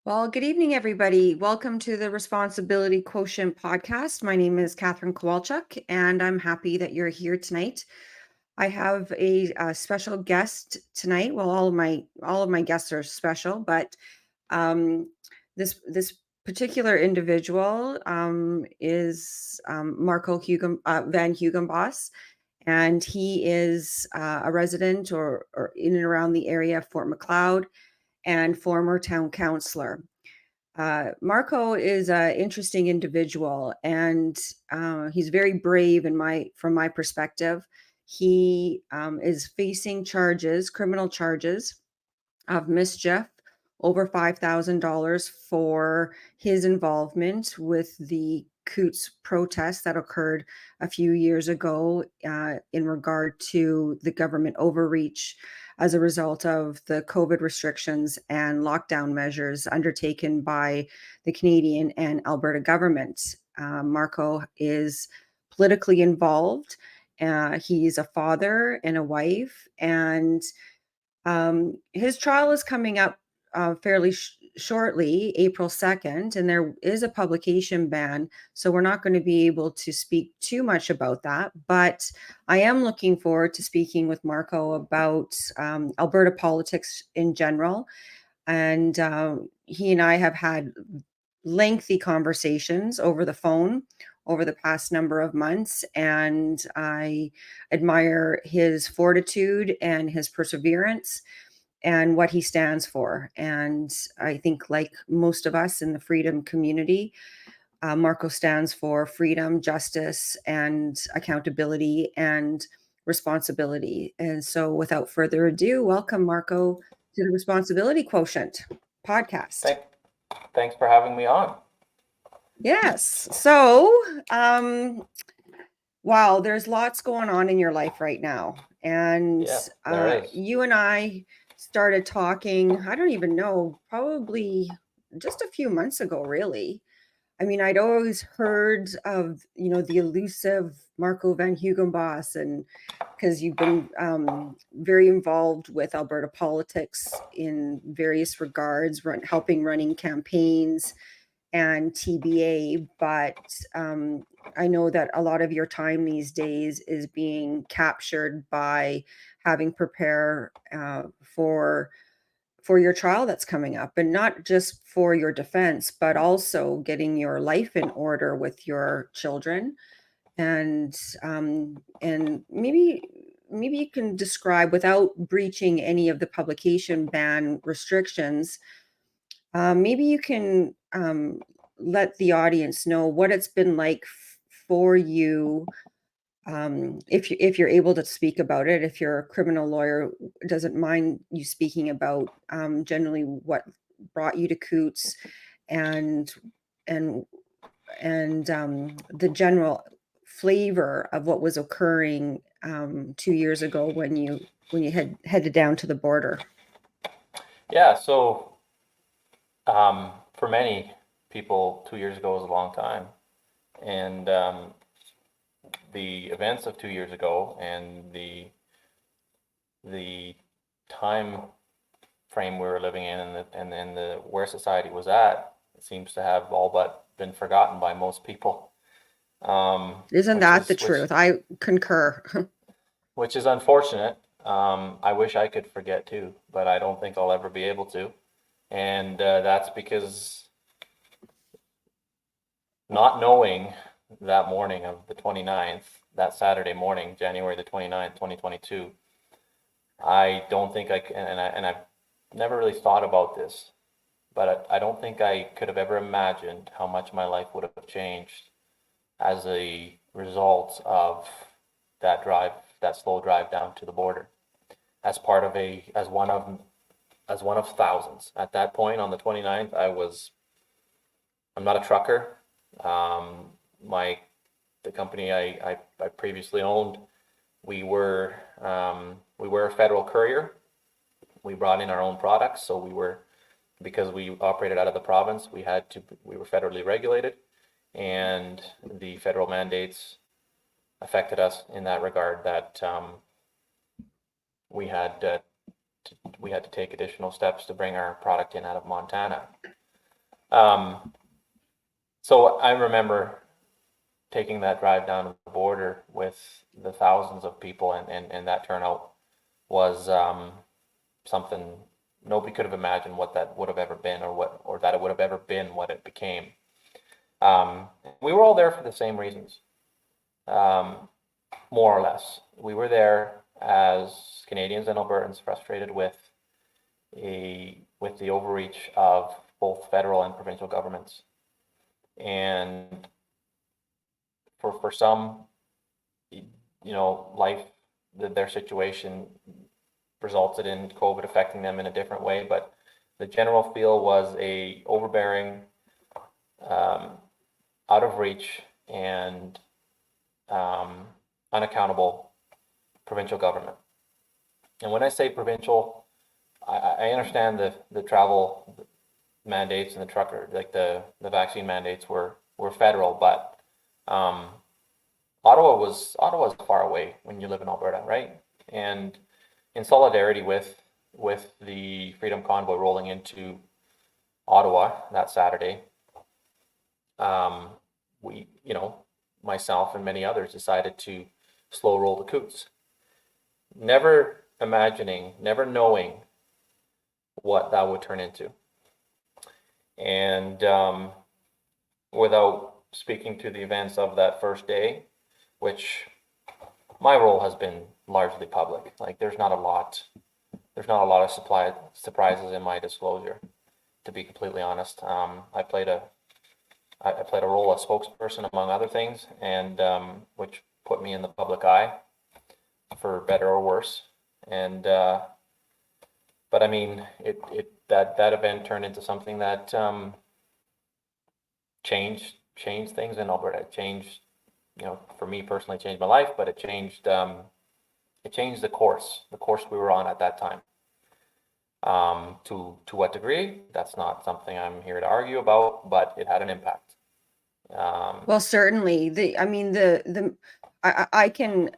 Well, good evening, everybody. Welcome to the Responsibility Quotient podcast. My name is Katherine Kowalchuk, and I'm happy that you're here tonight. I have a special guest tonight. Well, all of my guests are special, but um, this particular individual is Marco Van Huigenbos, and he is a resident or in and around the area of Fort Macleod and former town councillor. Marco is an interesting individual, and he's very brave from my perspective. He is facing criminal charges of mischief, over $5,000 for his involvement with the Coutts protests that occurred a few years ago in regard to the government overreach as a result of the COVID restrictions and lockdown measures undertaken by the Canadian and Alberta government. Marco is politically involved. He's a father and a wife, and his trial is coming up fairly shortly, April 2nd, and there is a publication ban, so we're not going to be able to speak too much about that. But I am looking forward to speaking with Marco about Alberta politics in general. And he and I have had lengthy conversations over the phone over the past number of months, and I admire his fortitude and his perseverance and what he stands for. And I think, like most of us in the freedom community, Marco stands for freedom, justice, and accountability and responsibility. And so, without further ado, welcome, Marco, to the Responsibility Quotient podcast. Thanks for having me on. Yes. So, wow, there's lots going on in your life right now. And you and I started talking, I don't even know, probably just a few months ago, really. I mean, I'd always heard of, the elusive Marco Van Huigenbos, and because you've been very involved with Alberta politics in various regards, helping running campaigns and TBA, but I know that a lot of your time these days is being captured by having prepare for your trial that's coming up, and not just for your defense, but also getting your life in order with your children. And maybe you can describe, without breaching any of the publication ban restrictions, maybe you can let the audience know what it's been like for you, if you're able to speak about it. If you're a criminal lawyer, doesn't mind you speaking about generally what brought you to Coutts, and and the general flavor of what was occurring 2 years ago when you had headed down to the border. Yeah, so for many people, 2 years ago was a long time, and the events of 2 years ago and the time frame we were living in, and the where society was at, it seems to have all but been forgotten by most people. Isn't that the truth? I concur. Which is unfortunate. I wish I could forget too, but I don't think I'll ever be able to. And that's because not knowing that morning of the 29th, that Saturday morning, January the 29th, 2022, I don't think I can, and I've never really thought about this, but I don't think I could have ever imagined how much my life would have changed as a result of that slow drive down to the border, as one of thousands. At that point on the 29th, I'm not a trucker. The company I previously owned, we were a federal courier. We brought in our own products, so because we operated out of the province, we were federally regulated, and the federal mandates affected us in that regard, that we had to take additional steps to bring our product in out of Montana. So I remember taking that drive down the border with the thousands of people, and that turnout was something nobody could have imagined what that would have ever been, or that it would have ever been what it became. We were all there for the same reasons, more or less. We were there as Canadians and Albertans frustrated with the overreach of both federal and provincial governments. And for some, their situation resulted in COVID affecting them in a different way, but the general feel was a overbearing, out of reach, and unaccountable provincial government. And when I say provincial, I understand the travel mandates and the trucker, like the vaccine mandates were federal, but Ottawa's far away when you live in Alberta, right? And in solidarity with the Freedom Convoy rolling into Ottawa that Saturday, we, myself and many others decided to slow roll the Coutts, never imagining, never knowing what that would turn into. And without speaking to the events of that first day, which my role has been largely public, like there's not a lot of surprises in my disclosure, to be completely honest. I played a role as spokesperson among other things, and which put me in the public eye, for better or worse. And but I mean, that event turned into something that changed things in Alberta. It changed, for me personally, changed my life, but it changed the course we were on at that time. To what degree? That's not something I'm here to argue about, but it had an impact. Well, certainly. I can,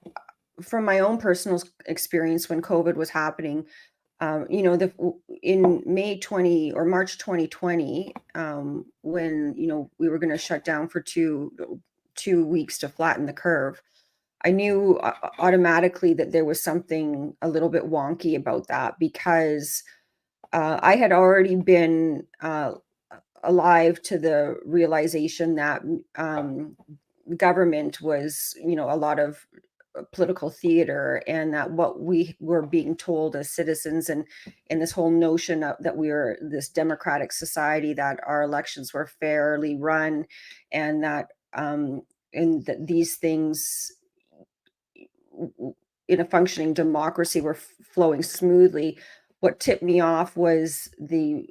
from my own personal experience when COVID was happening, in March 2020, when we were going to shut down for two weeks to flatten the curve, I knew automatically that there was something a little bit wonky about that, because I had already been alive to the realization that government was, a lot of political theater, and that what we were being told as citizens, and this whole notion of that we were this democratic society, that our elections were fairly run, and that these things in a functioning democracy were flowing smoothly. What tipped me off was the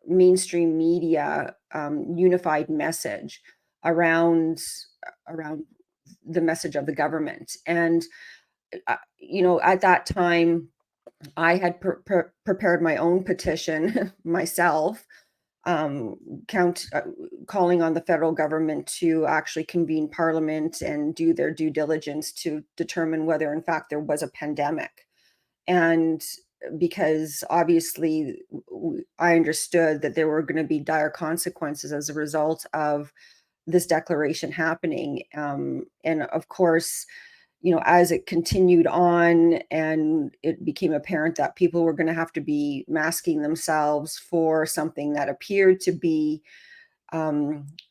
mainstream media unified message around the message of the government. And at that time, I had prepared my own petition myself, calling on the federal government to actually convene parliament and do their due diligence to determine whether in fact there was a pandemic. And because obviously I understood that there were going to be dire consequences as a result of this declaration happening. And of course, as it continued on and it became apparent that people were going to have to be masking themselves for something that appeared to be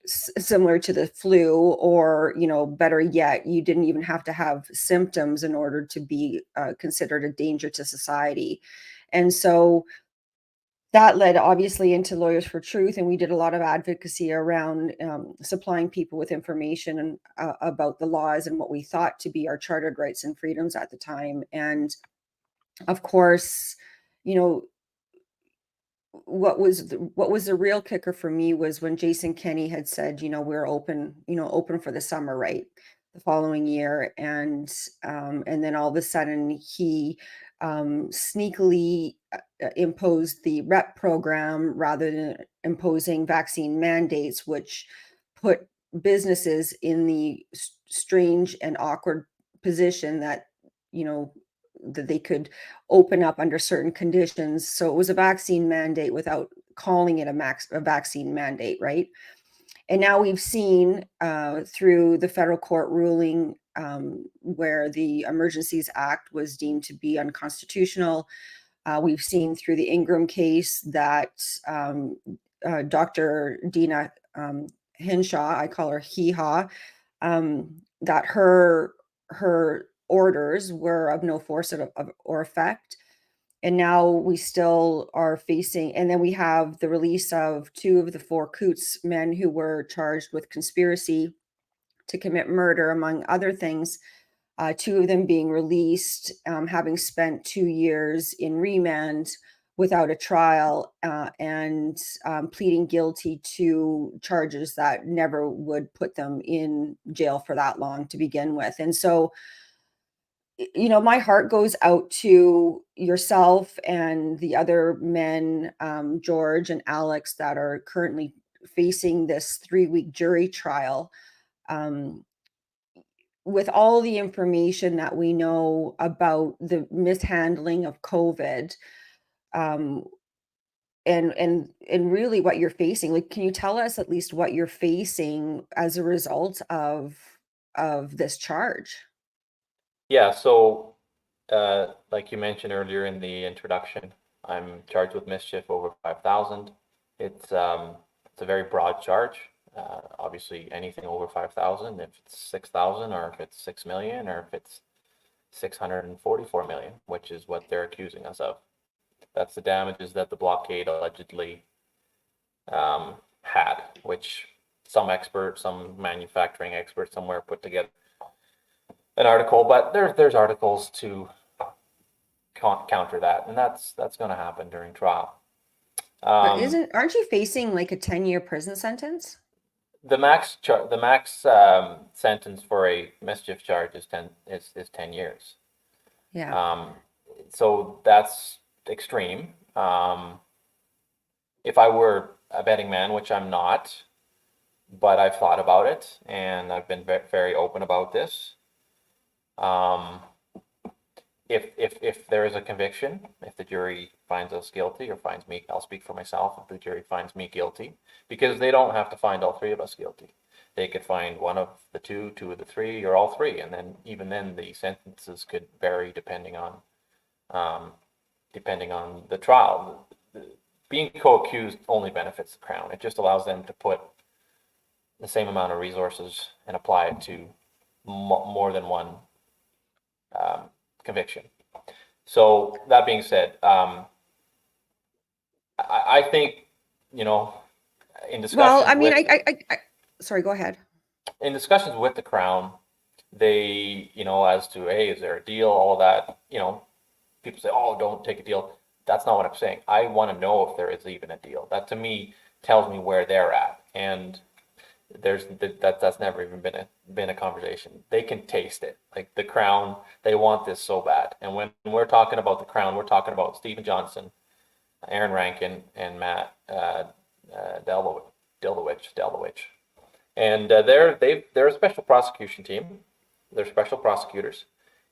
similar to the flu, or, better yet, you didn't even have to have symptoms in order to be considered a danger to society. And so that led obviously into Lawyers for Truth, and we did a lot of advocacy around supplying people with information and about the laws and what we thought to be our chartered rights and freedoms at the time. And of course, what was the real kicker for me was when Jason Kenney had said, we're open for the summer, right, the following year. And then all of a sudden he sneakily imposed the REP program rather than imposing vaccine mandates, which put businesses in the strange and awkward position that, that they could open up under certain conditions. So it was a vaccine mandate without calling it a vaccine mandate, right? And now we've seen through the federal court ruling where the Emergencies Act was deemed to be unconstitutional. We've seen through the Ingram case that Dr. Dina Hinshaw, I call her Hee-Haw, that her orders were of no force or effect. And now we still are facing, and then we have the release of 2 of the 4 Coutts men who were charged with conspiracy to commit murder, among other things. 2 of them being released, having spent 2 years in remand without a trial, and pleading guilty to charges that never would put them in jail for that long to begin with. And so, my heart goes out to yourself and the other men, George and Alex, that are currently facing this 3-week jury trial. With all the information that we know about the mishandling of COVID, um, and really what you're facing, like, can you tell us at least what you're facing as a result of this charge? Yeah, so like you mentioned earlier in the introduction, I'm charged with mischief over 5,000. It's a very broad charge. Obviously, anything over 5,000, if it's 6,000, or if it's 6 million, or if it's 644 million, which is what they're accusing us of. That's the damages that the blockade allegedly had, which some manufacturing expert somewhere put together an article, but there's articles to counter that, and that's going to happen during trial. But aren't you facing like a 10-year prison sentence? The max sentence for a mischief charge is 10 years. Yeah. So that's extreme. If I were a betting man, which I'm not, but I've thought about it and I've been very open about this. If there is a conviction, if the jury finds us guilty or finds me, I'll speak for myself, if the jury finds me guilty, because they don't have to find all 3 of us guilty. They could find 1 of the 2, 2 of the 3, or all 3, and then even then the sentences could vary depending on the trial. Being co-accused only benefits the Crown. It just allows them to put the same amount of resources and apply it to more than one conviction. So that being said, I think, in discussions. Well, I mean, sorry, go ahead. In discussions with the Crown, they, as to, hey, is there a deal? All of that, people say, oh, don't take a deal. That's not what I'm saying. I want to know if there is even a deal. That to me tells me where they're at, and that's never even been a conversation. They can taste it. Like the Crown, they want this so bad. And when we're talking about the Crown, we're talking about Stephen Johnson, Aaron Rankin, and Matt Delowich. And they're a special prosecution team. They're special prosecutors,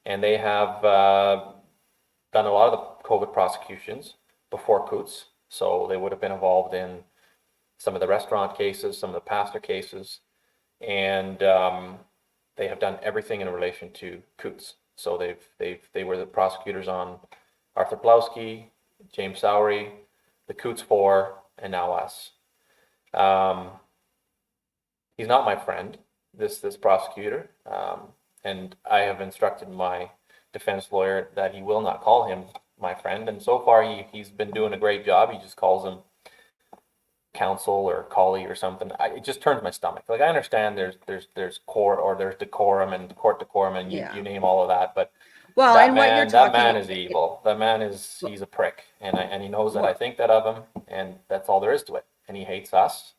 and they have done a lot of the COVID prosecutions before Coutts. So they would have been involved in some of the restaurant cases, some of the pastor cases, and they have done everything in relation to Coutts. So they were the prosecutors on Arthur Pawlowski, James Sowery, the Coutts 4, and now us. He's not my friend, this prosecutor, and I have instructed my defense lawyer that he will not call him my friend. And so far, he's been doing a great job. He just calls him counsel or colleague or something. It just turns my stomach. Like, I understand there's court, or there's decorum and court decorum, and you name all of that, but well, that and man, what you're talking, that man is evil. That man he's a prick, and he knows that I think that of him, and that's all there is to it. And he hates us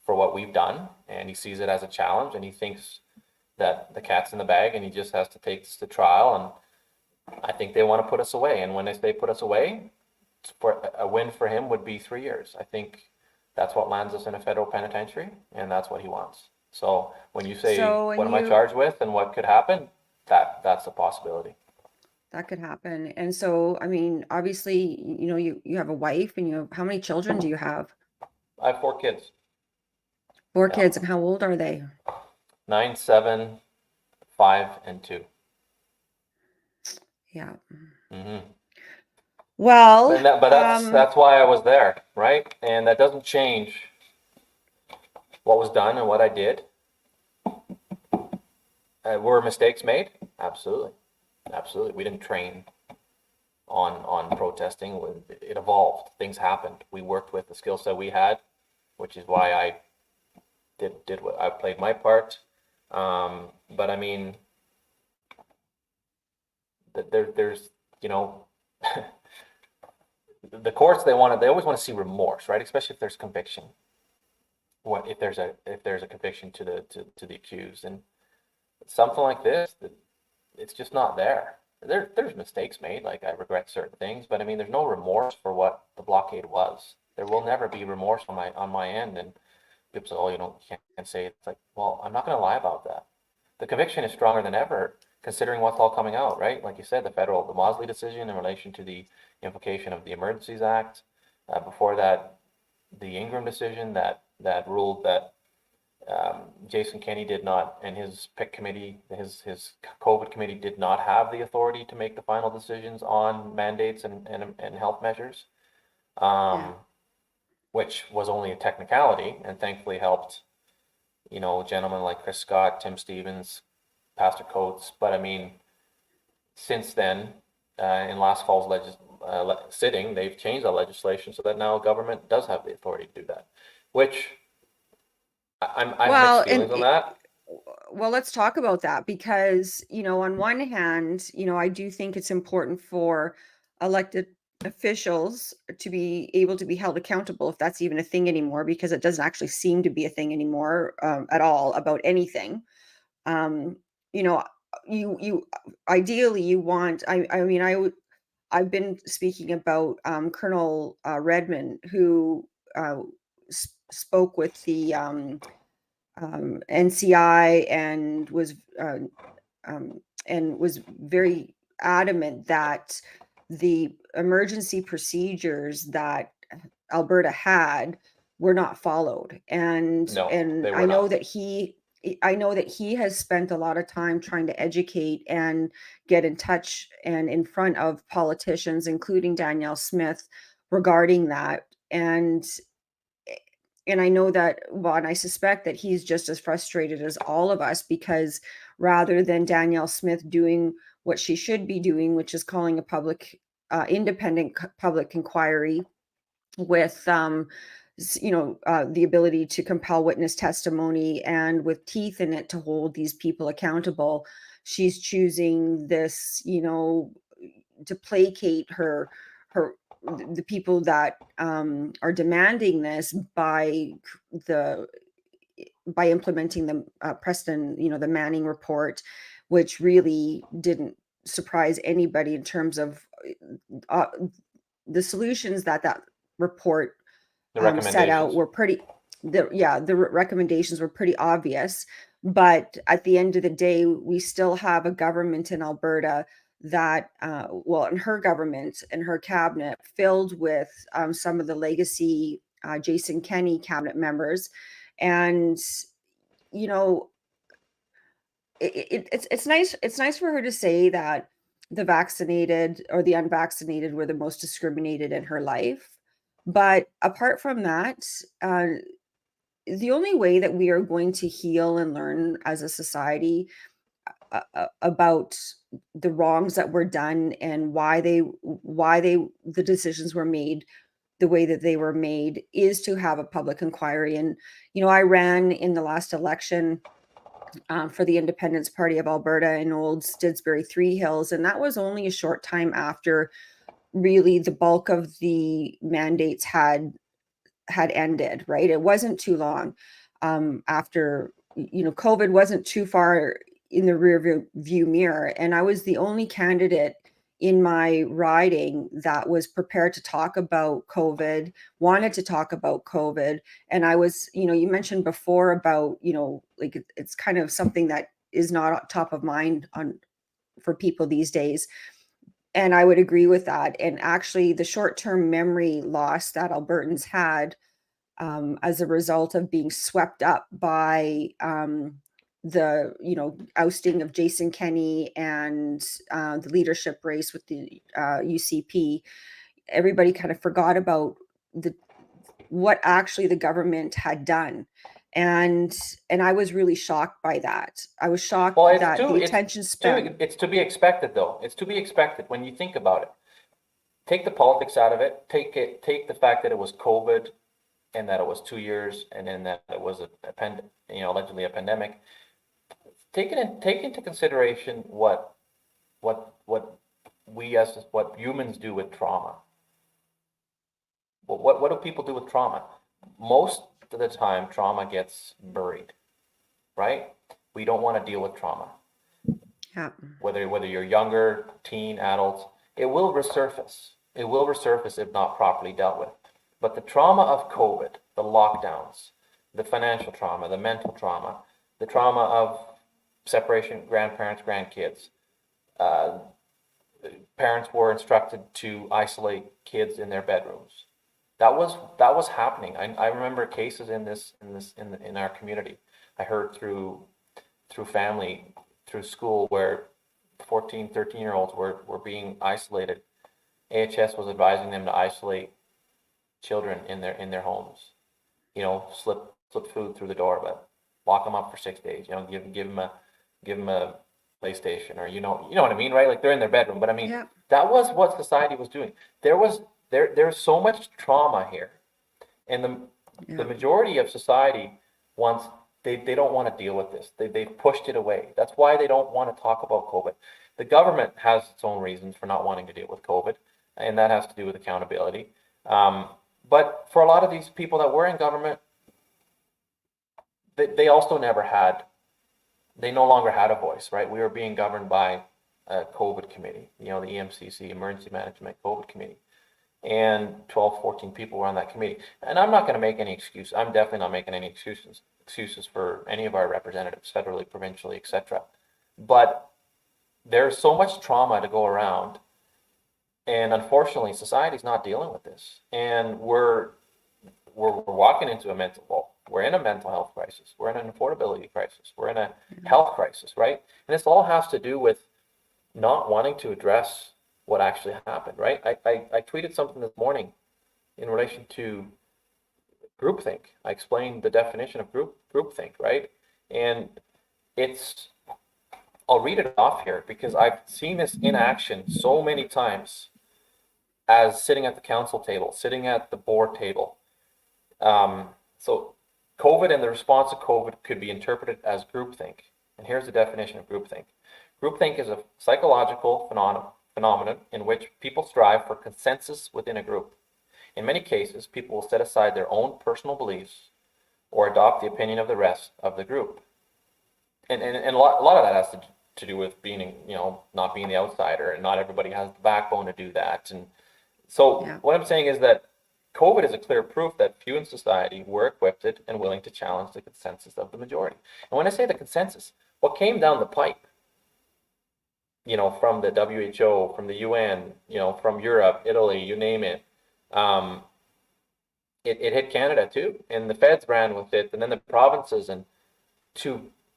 for what we've done, and he sees it as a challenge, and he thinks that the cat's in the bag, and he just has to take this to trial. And I think they want to put us away. And when they put us away, for a win for him would be 3 years. I think that's what lands us in a federal penitentiary, and that's what he wants. So when you say, what am I charged with and what could happen, that's a possibility. that could happen. And so, I mean, obviously, you have a wife, and how many children do you have? I have 4 kids. Four Yeah. kids, and how old are they? 9, 7, 5, and 2. Yeah. Mm-hmm. Well, But that's why I was there, right? And that doesn't change what was done and what I did. Were mistakes made? Absolutely, absolutely. We didn't train on protesting. It evolved. Things happened. We worked with the skill set we had, which is why I did what I played my part. But I mean, there's the courts, they always want to see remorse, right? Especially if there's conviction. What if there's a conviction to the accused, and something like this, it's just not there. There's mistakes made, like I regret certain things, but I mean, there's no remorse for what the blockade was. There will never be remorse on my end. And people say, "Oh, you can't say it." It's like, well, I'm not going to lie about that. The conviction is stronger than ever, considering what's all coming out, right? Like you said, the Mosley decision in relation to the implication of the Emergencies Act. Before that, the Ingram decision that ruled that Jason Kenney did not, and his PIC committee, his COVID committee did not have the authority to make the final decisions on mandates and health measures, yeah. which was only a technicality, and thankfully helped, gentlemen like Chris Scott, Tim Stevens, Pastor Coutts. But I mean, since then, in last fall's sitting, they've changed the legislation so that now government does have the authority to do that, which I have Well, mixed feelings on that. well, let's talk about that because, on one hand, I do think it's important for elected officials to be able to be held accountable, if that's even a thing anymore, because it doesn't actually seem to be a thing anymore, at all, about anything. Um, you know, you ideally you want. I mean, I've been speaking about Colonel Redmond, who spoke with the NCI, uh, and was very adamant that the emergency procedures that Alberta had were not followed. And No, and they were not. I know that he has spent a lot of time trying to educate and get in touch and in front of politicians, including Danielle Smith, regarding that. And I know that, well, and I suspect that he's just as frustrated as all of us, because rather than Danielle Smith doing what she should be doing, which is calling a independent public inquiry with, the ability to compel witness testimony and with teeth in it to hold these people accountable, she's choosing this, to placate her the people that are demanding this the by implementing the Preston, the Manning report, which really didn't surprise anybody in terms of uh, the solutions that report The set out recommendations. were the recommendations were pretty obvious. But at the end of the day, we still have a government in Alberta that, and her government and her cabinet filled with some of the legacy Jason Kenney cabinet members. And, you know, it's nice for her to say that the vaccinated or the unvaccinated were the most discriminated in her life. But apart from that, the only way that we are going to heal and learn as a society about the wrongs that were done and why the decisions were made the way that they were made is to have a public inquiry. And I ran in the last election for the Independence Party of Alberta in Old Didsbury Three Hills, and that was only a short time after really the bulk of the mandates had ended. Right, it wasn't too long after. COVID wasn't too far in the rear view mirror, and I was the only candidate in my riding that was prepared to talk about COVID, wanted to talk about COVID. And I was, you mentioned before about, like it's kind of something that is not top of mind for people these days. And I would agree with that. And actually, the short-term memory loss that Albertans had as a result of being swept up by the ousting of Jason Kenney and the leadership race with the UCP. Everybody kind of forgot about what actually the government had done. And I was really shocked by that. I was shocked Well, that the attention span. it's to be expected though. It's to be expected when you think about it. Take the politics out of it. Take the fact that it was COVID and that it was 2 years and then that it was allegedly a pandemic. Take into consideration what humans do with trauma. What do people do with trauma? Most of the time, trauma gets buried, right? We don't want to deal with trauma. Yeah. Whether you're younger, teen, adults, it will resurface. It will resurface if not properly dealt with. But the trauma of COVID, the lockdowns, the financial trauma, the mental trauma, the trauma of separation, grandparents, grandkids, parents were instructed to isolate kids in their bedrooms. That was happening. I remember cases in our community. I heard through family, through school, where 14, 13-year-olds were being isolated. AHS was advising them to isolate children in their homes. Slip food through the door, but lock them up for 6 days. Give them a PlayStation, or you know what I mean, right? Like, they're in their bedroom, but I mean, Yeah. that was what society was doing. There's so much trauma here, and the majority of society wants they don't want to deal with this. They've pushed it away. That's why they don't want to talk about COVID. The government has its own reasons for not wanting to deal with COVID, and that has to do with accountability. But for a lot of these people that were in government, they also they no longer had a voice, right? We were being governed by a COVID committee, the EMCC, Emergency Management COVID Committee. And 12, 14 people were on that committee. And I'm not going to make any excuse. I'm definitely not making any excuses for any of our representatives, federally, provincially, etc. But there's so much trauma to go around. And unfortunately, society's not dealing with this. And we're walking into a mental wall. We're in a mental health crisis. We're in an affordability crisis. We're in a health crisis, right? And this all has to do with not wanting to address what actually happened, right? I tweeted something this morning in relation to groupthink. I explained the definition of groupthink, right? And I'll read it off here because I've seen this in action so many times, as sitting at the council table, sitting at the board table. So COVID and the response to COVID could be interpreted as groupthink. And here's the definition of groupthink. Groupthink is a psychological phenomenon in which people strive for consensus within a group. In many cases, people will set aside their own personal beliefs or adopt the opinion of the rest of the group. And a lot of that has to do with being, not being the outsider, and not everybody has the backbone to do that. And so What I'm saying is that COVID is a clear proof that few in society were equipped and willing to challenge the consensus of the majority. And when I say the consensus, what came down the pipe, from the WHO, from the UN, from Europe, Italy, you name it, it hit Canada too, and the feds ran with it, and then the provinces, and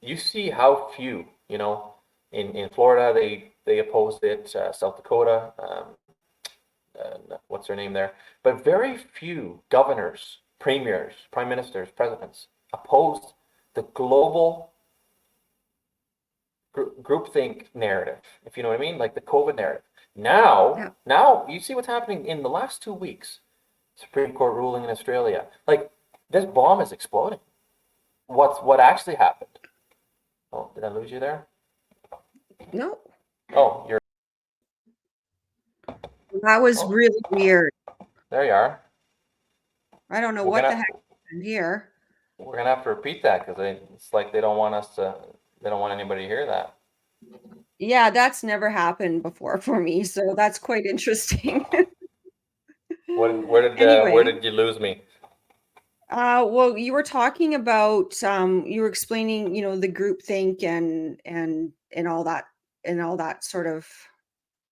you see how few, in Florida they opposed it, South Dakota, what's their name there, but very few governors, premiers, prime ministers, presidents opposed the global groupthink narrative, if you know what I mean, like the COVID narrative. Now you see what's happening in the last 2 weeks. Supreme Court ruling in Australia. Like, this bomb is exploding. What actually happened? Oh, did I lose you there? No. Oh, you're. That was really weird. There you are. I don't know what the heck happened here. We're gonna have to repeat that because it's like they don't want anybody to hear that. Yeah, that's never happened before for me, so that's quite interesting. Where Anyway, did you lose me? well, you were talking about you were explaining, the groupthink and all that sort of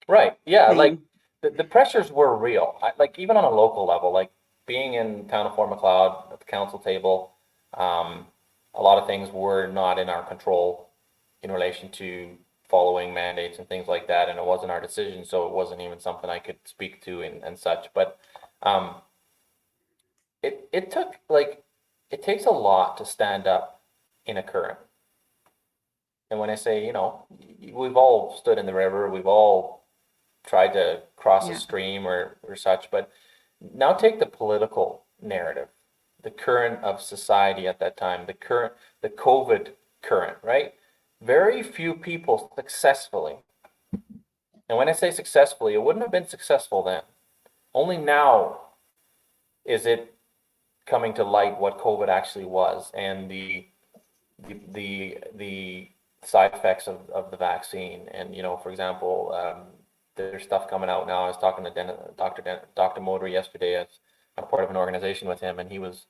Right. Yeah. Like thing. the pressures were real. Like even on a local level, like being in town of Fort Macleod at the council table, um, a lot of things were not in our control in relation to following mandates and things like that. And it wasn't our decision. So it wasn't even something I could speak to and such. But, um, it took like, it takes a lot to stand up in a current. And when I say, we've all stood in the river, we've all tried to cross a Yeah. stream or such, but now take the political narrative, the current of society at that time, the COVID current, right? Very few people successfully, and when I say successfully, it wouldn't have been successful then. Only now is it coming to light what COVID actually was and the side effects of the vaccine. And, for example, there's stuff coming out now. I was talking to Dr. Moder yesterday as I'm part of an organization with him, and he was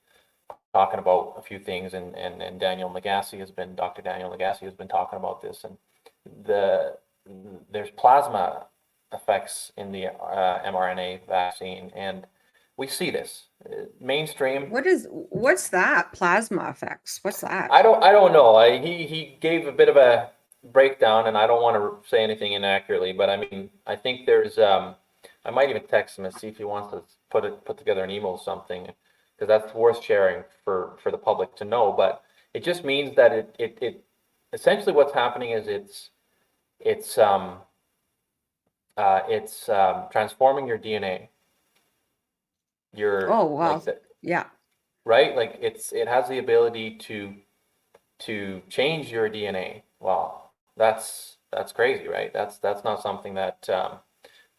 talking about a few things, and Dr. Daniel Lagasse has been talking about this, and the there's plasma effects in the mRNA vaccine, and we see this mainstream. What's that? Plasma effects. What's I that? don't I don't know. He gave a bit of a breakdown, and I don't want to say anything inaccurately, but I mean, I think there's I might even text him and see if he wants to put together an email or something, because that's worth sharing for the public to know. But it just means that it essentially what's happening is it's um transforming your DNA. Your Oh, like wow. the Yeah. right, like it has the ability to change your DNA. Wow, that's crazy, right? That's not something that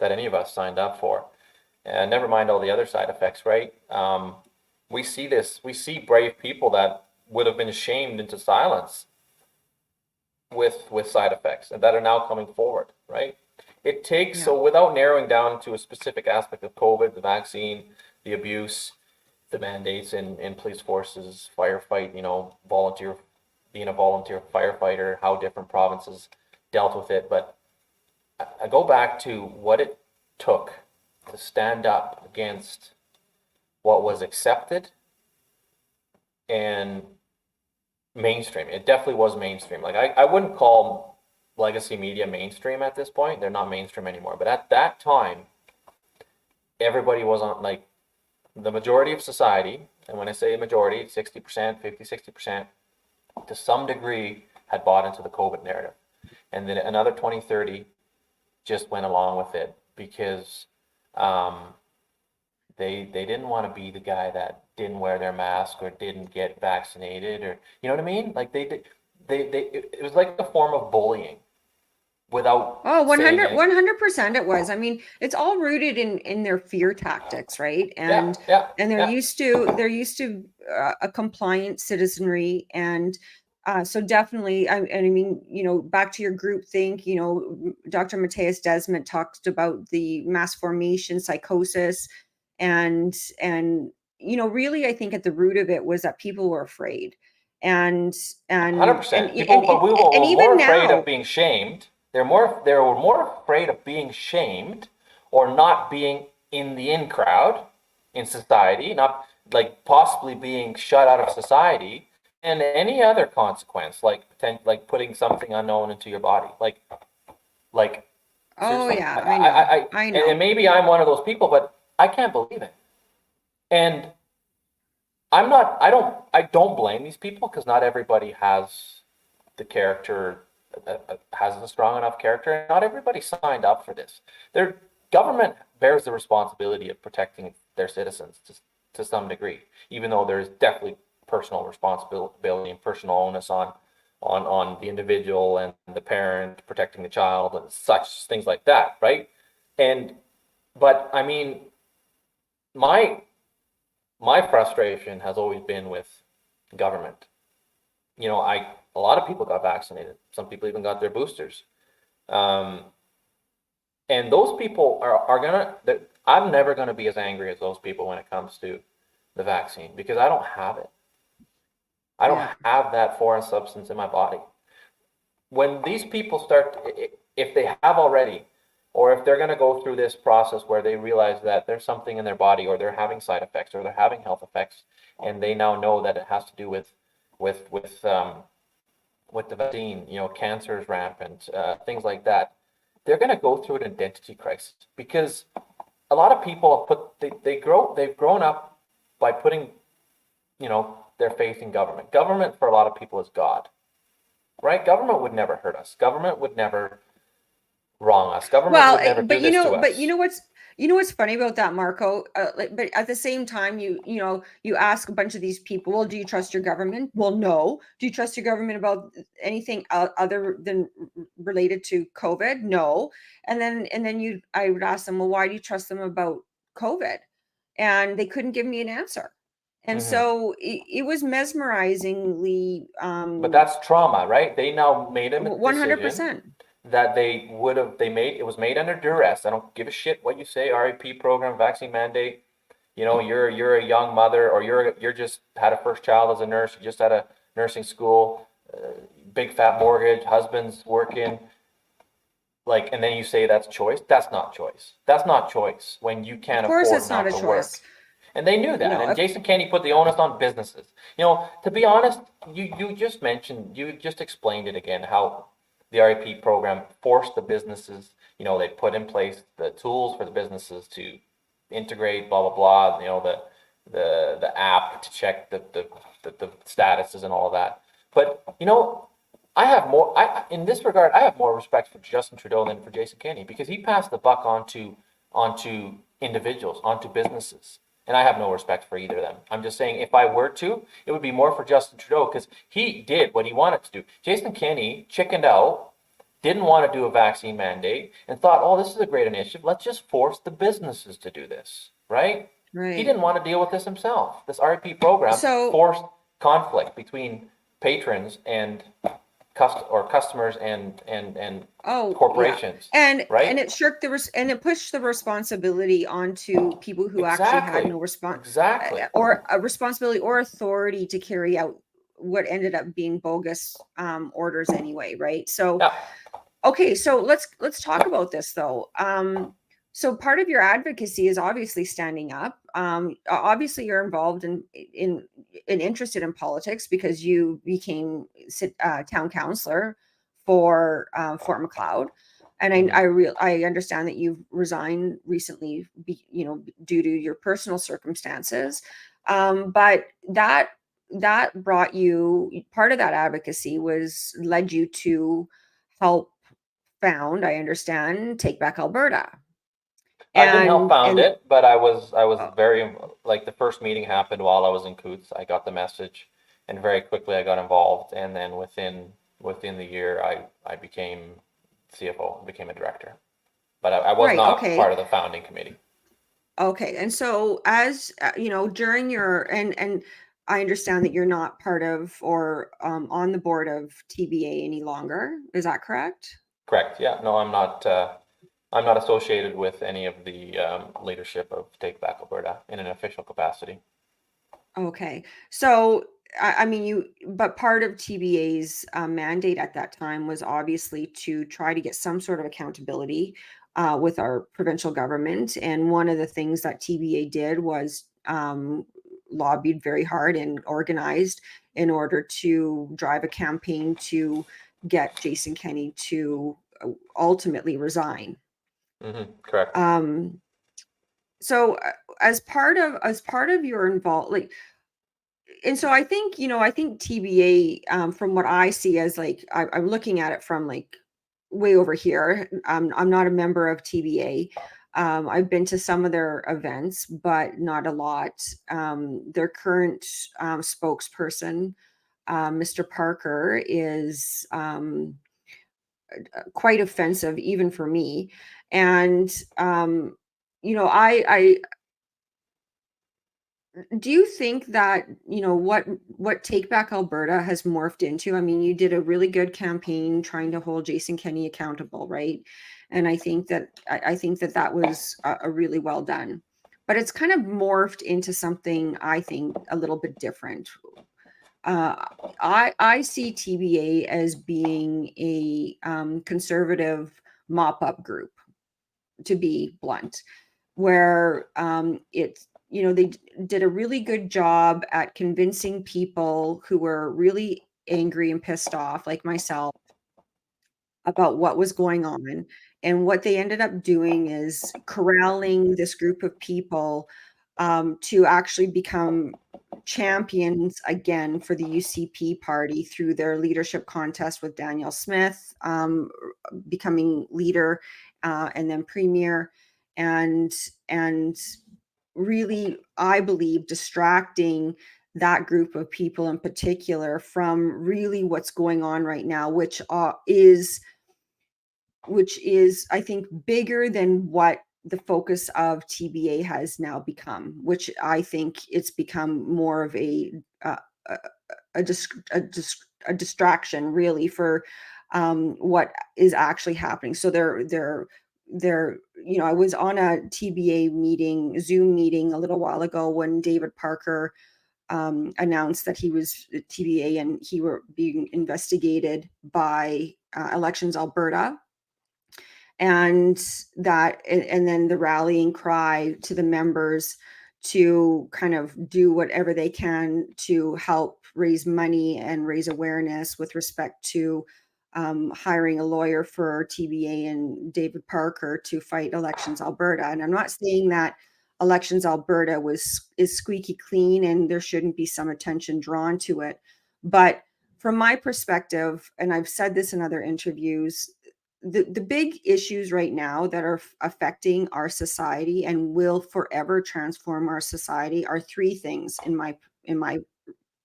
any of us signed up for. And never mind all the other side effects, right? We see this. We see brave people that would have been shamed into silence with side effects, and that are now coming forward, right? It takes, Yeah. so without narrowing down to a specific aspect of COVID, the vaccine, the abuse, the mandates in police forces, firefight, being a volunteer firefighter, how different provinces dealt with it. But I go back to what it took to stand up against what was accepted and mainstream. It definitely was mainstream. Like I wouldn't call legacy media mainstream at this point. They're not mainstream anymore. But at that time, everybody was on, like, the majority of society, and when I say majority, 60%, 50, 60%, to some degree had bought into the COVID narrative. And then another 20, 30 just went along with it because um, they didn't want to be the guy that didn't wear their mask or didn't get vaccinated, or you know what I mean? Like it was like a form of bullying without Oh, saying any. 100% it was. I mean, it's all rooted in their fear tactics, right? Yeah, And yeah, they're yeah. used to a compliant citizenry, and so definitely, and I mean, back to your group think, Dr. Mateus Desmond talked about the mass formation psychosis, and really, I think at the root of it was that people were afraid, and and 100%. People, but we and were more even afraid of now. being shamed. They were more afraid of being shamed or not being in the in crowd in society, not like possibly being shut out of society, and any other consequence, like like putting something unknown into your body, like Oh seriously. yeah, I know. I And know. maybe I'm one of those people, but I can't believe it. And I'm not. I don't blame these people, because not everybody has the character, has a strong enough character. Not everybody signed up for this. Their government bears the responsibility of protecting their citizens to some degree, even though there's definitely personal responsibility and personal onus on the individual and the parent protecting the child and such things like that, right? And but I mean, my my frustration has always been with government. A lot of people got vaccinated. Some people even got their boosters. Um, and those people are I'm never gonna be as angry as those people when it comes to the vaccine, because I don't have it. I don't Yeah. have that foreign substance in my body. When these people start, if they have already, or if they're going to go through this process where they realize that there's something in their body, or they're having side effects, or they're having health effects, and they now know that it has to do with the vaccine, cancer is rampant, things like that, they're going to go through an identity crisis, because a lot of people they've grown up by putting, their faith in government. Government for a lot of people is God, right? Government would never hurt us. Government would never wrong us. Government Well, would never do this to but us. you know what's funny about that, Marco? But at the same time, you ask a bunch of these people, well, do you trust your government? Well, no. Do you trust your government about anything other than related to COVID? No. And then I would ask them, well, why do you trust them about COVID? And they couldn't give me an answer. And Hmm. so it was mesmerizingly But that's trauma, right? They now made a decision 100%. that it was made under duress. I don't give a shit what you say, RIP program, vaccine mandate. You're a young mother, or you're just had a first child as a nurse, you just had a nursing school, big fat mortgage, husband's working, like, and then you say that's choice. That's not choice. That's not choice when you Of can't course, afford it's not not a to work. choice. And they knew that. No, And Jason Kenney put the onus on businesses. To be honest, you just explained it again, how the REP program forced the businesses, they put in place the tools for the businesses to integrate, blah, blah, blah, the app to check the statuses and all of that. But, in this regard, I have more respect for Justin Trudeau than for Jason Kenney, because he passed the buck onto individuals, onto businesses. And I have no respect for either of them. I'm just saying, if I were to, it would be more for Justin Trudeau, because he did what he wanted to do. Jason Kenney chickened out, didn't want to do a vaccine mandate, and thought, oh, this is a great initiative. Let's just force the businesses to do this, right? He right. didn't want to deal with this himself. This RP program So, forced conflict between patrons and customers and oh yeah, corporations, and right? it pushed the responsibility onto people who actually had Exactly. no response Exactly. or a responsibility or authority to carry out what ended up being bogus orders anyway, right? So, Yeah. okay, so let's talk about this though. So part of your advocacy is obviously standing up. Obviously, you're involved in and interested in politics because you became town councillor for Fort Macleod, and Hmm. I understand that you've resigned recently, due to your personal circumstances. But that brought you, part of that advocacy was led you to help found, I understand, Take Back Alberta. I didn't help found And it, but I was uh, very, like, the first meeting happened while I was in Coutts. I got the message, and very quickly I got involved, and then within the year I became CFO, became a director. But I was right, not part okay. of the founding committee. Okay. And so as during your and I understand that you're not part of or on the board of TBA any longer. Is that correct? Correct. Yeah. No, I'm not associated with any of the leadership of Take Back Alberta in an official capacity. Okay. So, I mean, but part of TBA's mandate at that time was obviously to try to get some sort of accountability with our provincial government. And one of the things that TBA did was lobbied very hard and organized in order to drive a campaign to get Jason Kenney to ultimately resign. Correct. Um, so, as part of your involved, like, and so I think TBA, from what I see as like, I'm looking at it from like way over here. I'm not a member of TBA. I've been to some of their events, but not a lot. Their current spokesperson, Mr. Parker, is quite offensive even for me. And I do you think that, what Take Back Alberta has morphed into? I mean, you did a really good campaign trying to hold Jason Kenney accountable, right? And I think that that was a really well done. But it's kind of morphed into something, I think, a little bit different. Uh, I see TBA as being a conservative mop up group. to be blunt, where it's, they did a really good job at convincing people who were really angry and pissed off, like myself, about what was going on. And what they ended up doing is corralling this group of people to actually become champions again for the UCP party through their leadership contest with Danielle Smith, becoming leader and then premier, and and really, I believe, distracting that group of people in particular from really what's going on right now, which is, I think, bigger than what the focus of TBA has now become, which I think it's become more of uh, a a distraction really for what is actually happening. So I was on a TBA meeting, Zoom meeting a little while ago when David Parker announced that he was TBA and he were being investigated by Elections Alberta, and then the rallying cry to the members to kind of do whatever they can to help raise money and raise awareness with respect to hiring a lawyer for TBA and David Parker to fight Elections Alberta. And I'm not saying that Elections Alberta is squeaky clean and there shouldn't be some attention drawn to it, but from my perspective, and I've said this in other interviews, the big issues right now that are affecting our society and will forever transform our society are three things in my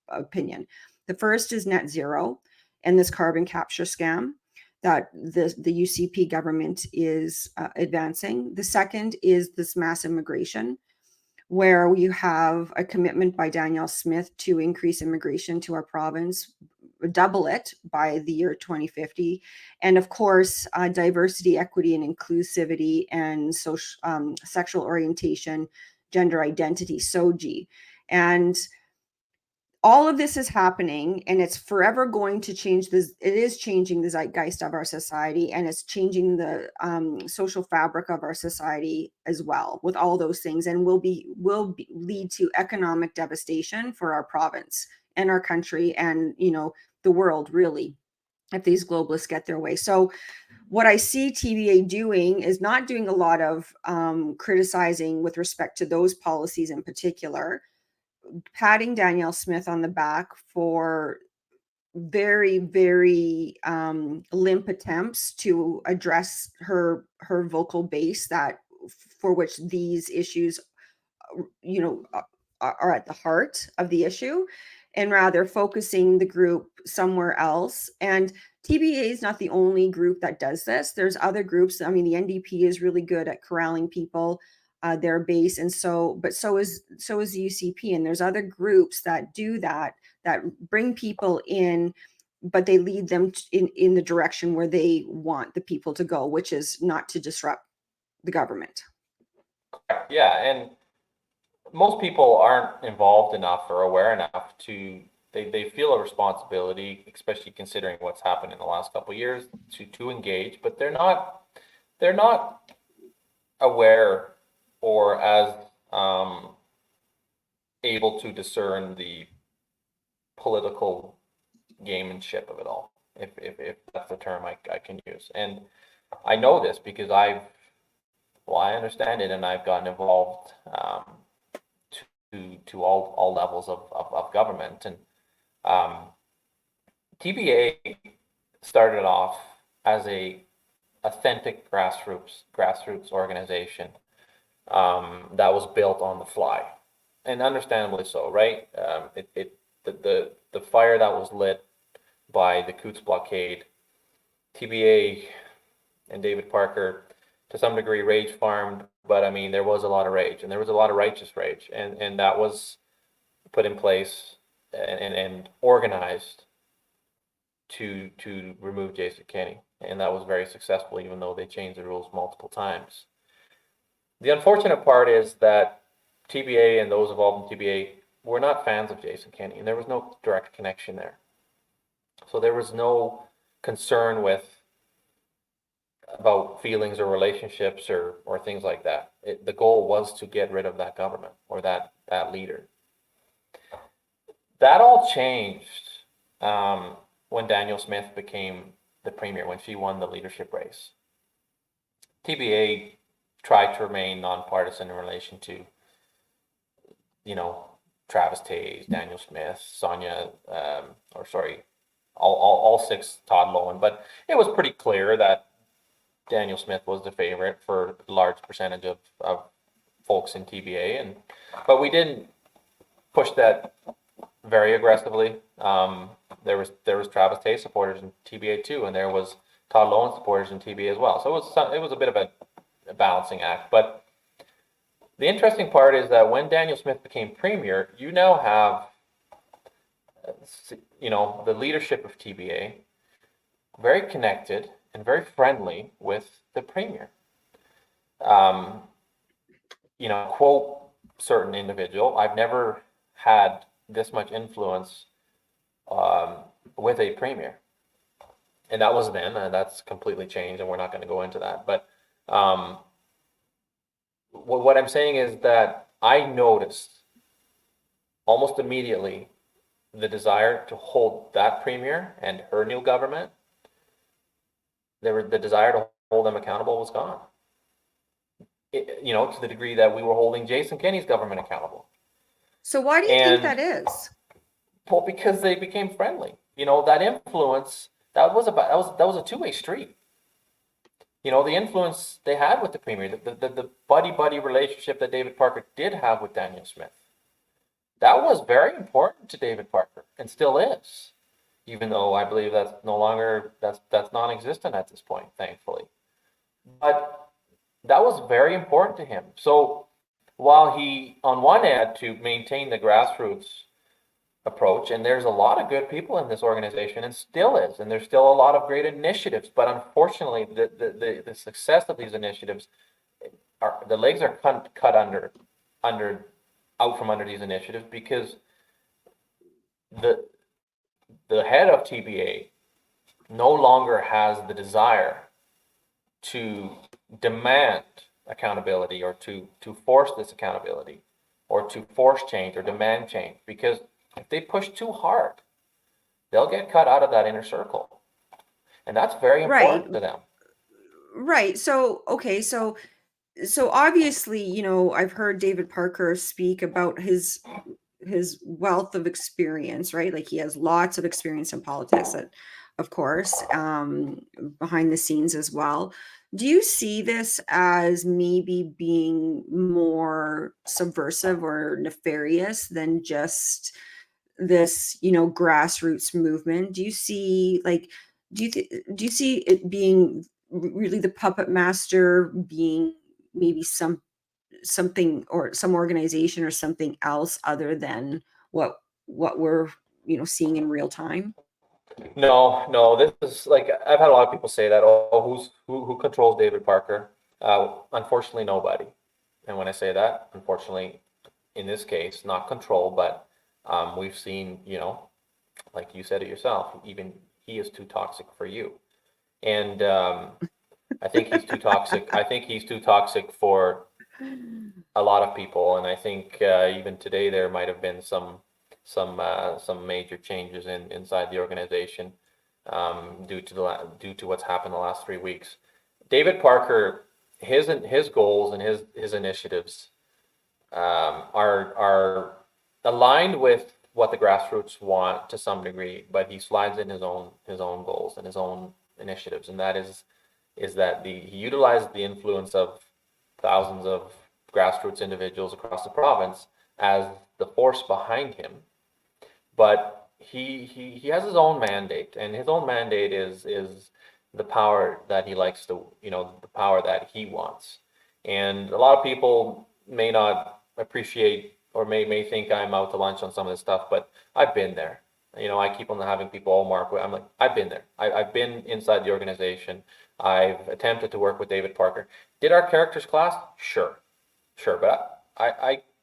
opinion. The first is net zero and this carbon capture scam that the UCP government is advancing. The second is this mass immigration, where you have a commitment by Danielle Smith to increase immigration to our province, double it by the year 2050. And of course, diversity, equity, and inclusivity, and social, sexual orientation, gender identity, SOGI. And all of this is happening, and it's forever going to change this. It is changing the zeitgeist of our society, and it's changing the social fabric of our society as well with all those things, and lead to economic devastation for our province and our country and the world, really, if these globalists get their way. So what I see TVA doing is not doing a lot of criticizing with respect to those policies in particular, patting Danielle Smith on the back for very, very limp attempts to address her vocal base that for which these issues, you know, are at the heart of the issue, and rather focusing the group somewhere else. And TBA is not the only group that does this. There's other groups. I mean, the NDP is really good at corralling people, their base, and so is the UCP. And there's other groups that do that, that bring people in, but they lead them in the direction where they want the people to go, which is not to disrupt the government. Yeah, and most people aren't involved enough or aware enough to, they feel a responsibility, especially considering what's happened in the last couple of years, to engage, but they're not aware or as able to discern the political gamemanship of it all, if that's the term I can use. And I know this because I understand it, and I've gotten involved to all levels of government. And TBA started off as a authentic grassroots organization that was built on the fly, and understandably so, right? The fire that was lit by the Coutts blockade, TBA and David Parker to some degree rage farmed, but I mean, there was a lot of rage, and there was a lot of righteous rage, and that was put in place and organized to remove Jason Kenney, and that was very successful, even though they changed the rules multiple times. The unfortunate part is that TBA and those involved in TBA were not fans of Jason Kenney, and there was no direct connection there. So there was no concern with about feelings or relationships or things like that. The goal was to get rid of that government or that leader. That all changed when Danielle Smith became the premier, when she won the leadership race. TBA tried to remain nonpartisan in relation to, Travis Taze, Danielle Smith, Sonia, all six Todd Lowen. But it was pretty clear that Danielle Smith was the favorite for a large percentage of folks in TBA, but we didn't push that very aggressively. There was Travis Taze supporters in TBA too, and there was Todd Lowen supporters in TBA as well. So it was a bit of a balancing act. But the interesting part is that when Danielle Smith became premier, you now have the leadership of TBA very connected and very friendly with the premier. Quote certain individual, I've never had this much influence with a premier. And that was then, and that's completely changed, and we're not going to go into that. But what I'm saying is that I noticed almost immediately the desire to hold that premier and her new government. The desire to hold them accountable was gone. To the degree that we were holding Jason Kenney's government accountable. So why do you think that is? Well, because they became friendly. That influence, that was a two-way street. The influence they had with the premier, the buddy relationship that David Parker did have with Danielle Smith, that was very important to David Parker and still is, even though I believe that's no longer, that's non-existent at this point, thankfully. But that was very important to him. So while he, on one hand, had to maintain the grassroots approach, and there's a lot of good people in this organization, and still is, and there's still a lot of great initiatives, but unfortunately, the success of these initiatives the legs are cut out from under these initiatives because the head of TBA no longer has the desire to demand accountability or to force this accountability or to force change or demand change, because if they push too hard, they'll get cut out of that inner circle. And that's very important to them. Right. So, okay. So obviously, I've heard David Parker speak about his wealth of experience, right? Like he has lots of experience in politics, of course, behind the scenes as well. Do you see this as maybe being more subversive or nefarious than just this, grassroots movement? Do you see do you see it being really the puppet master being maybe something or some organization or something else other than what we're seeing in real time? No, this is like, I've had a lot of people say that, who controls David Parker? Unfortunately, nobody. And when I say that, unfortunately, in this case, not control, but we've seen, like you said it yourself, even he is too toxic for you. And I think he's too toxic. I think he's too toxic for a lot of people. And I think even today there might have been some major changes inside the organization due to what's happened the last 3 weeks. David Parker, his goals and his initiatives are aligned with what the grassroots want to some degree, but he slides in his own goals and his own initiatives, and that is that he utilizes the influence of thousands of grassroots individuals across the province as the force behind him. But he has his own mandate, and his own mandate is the power that he likes to, the power that he wants. And a lot of people may not appreciate or may think I'm out to lunch on some of this stuff, but I've been there. I keep on having people, Mark, I'm like, I've been there. I've been inside the organization. I've attempted to work with David Parker. Did our characters clash? Sure. But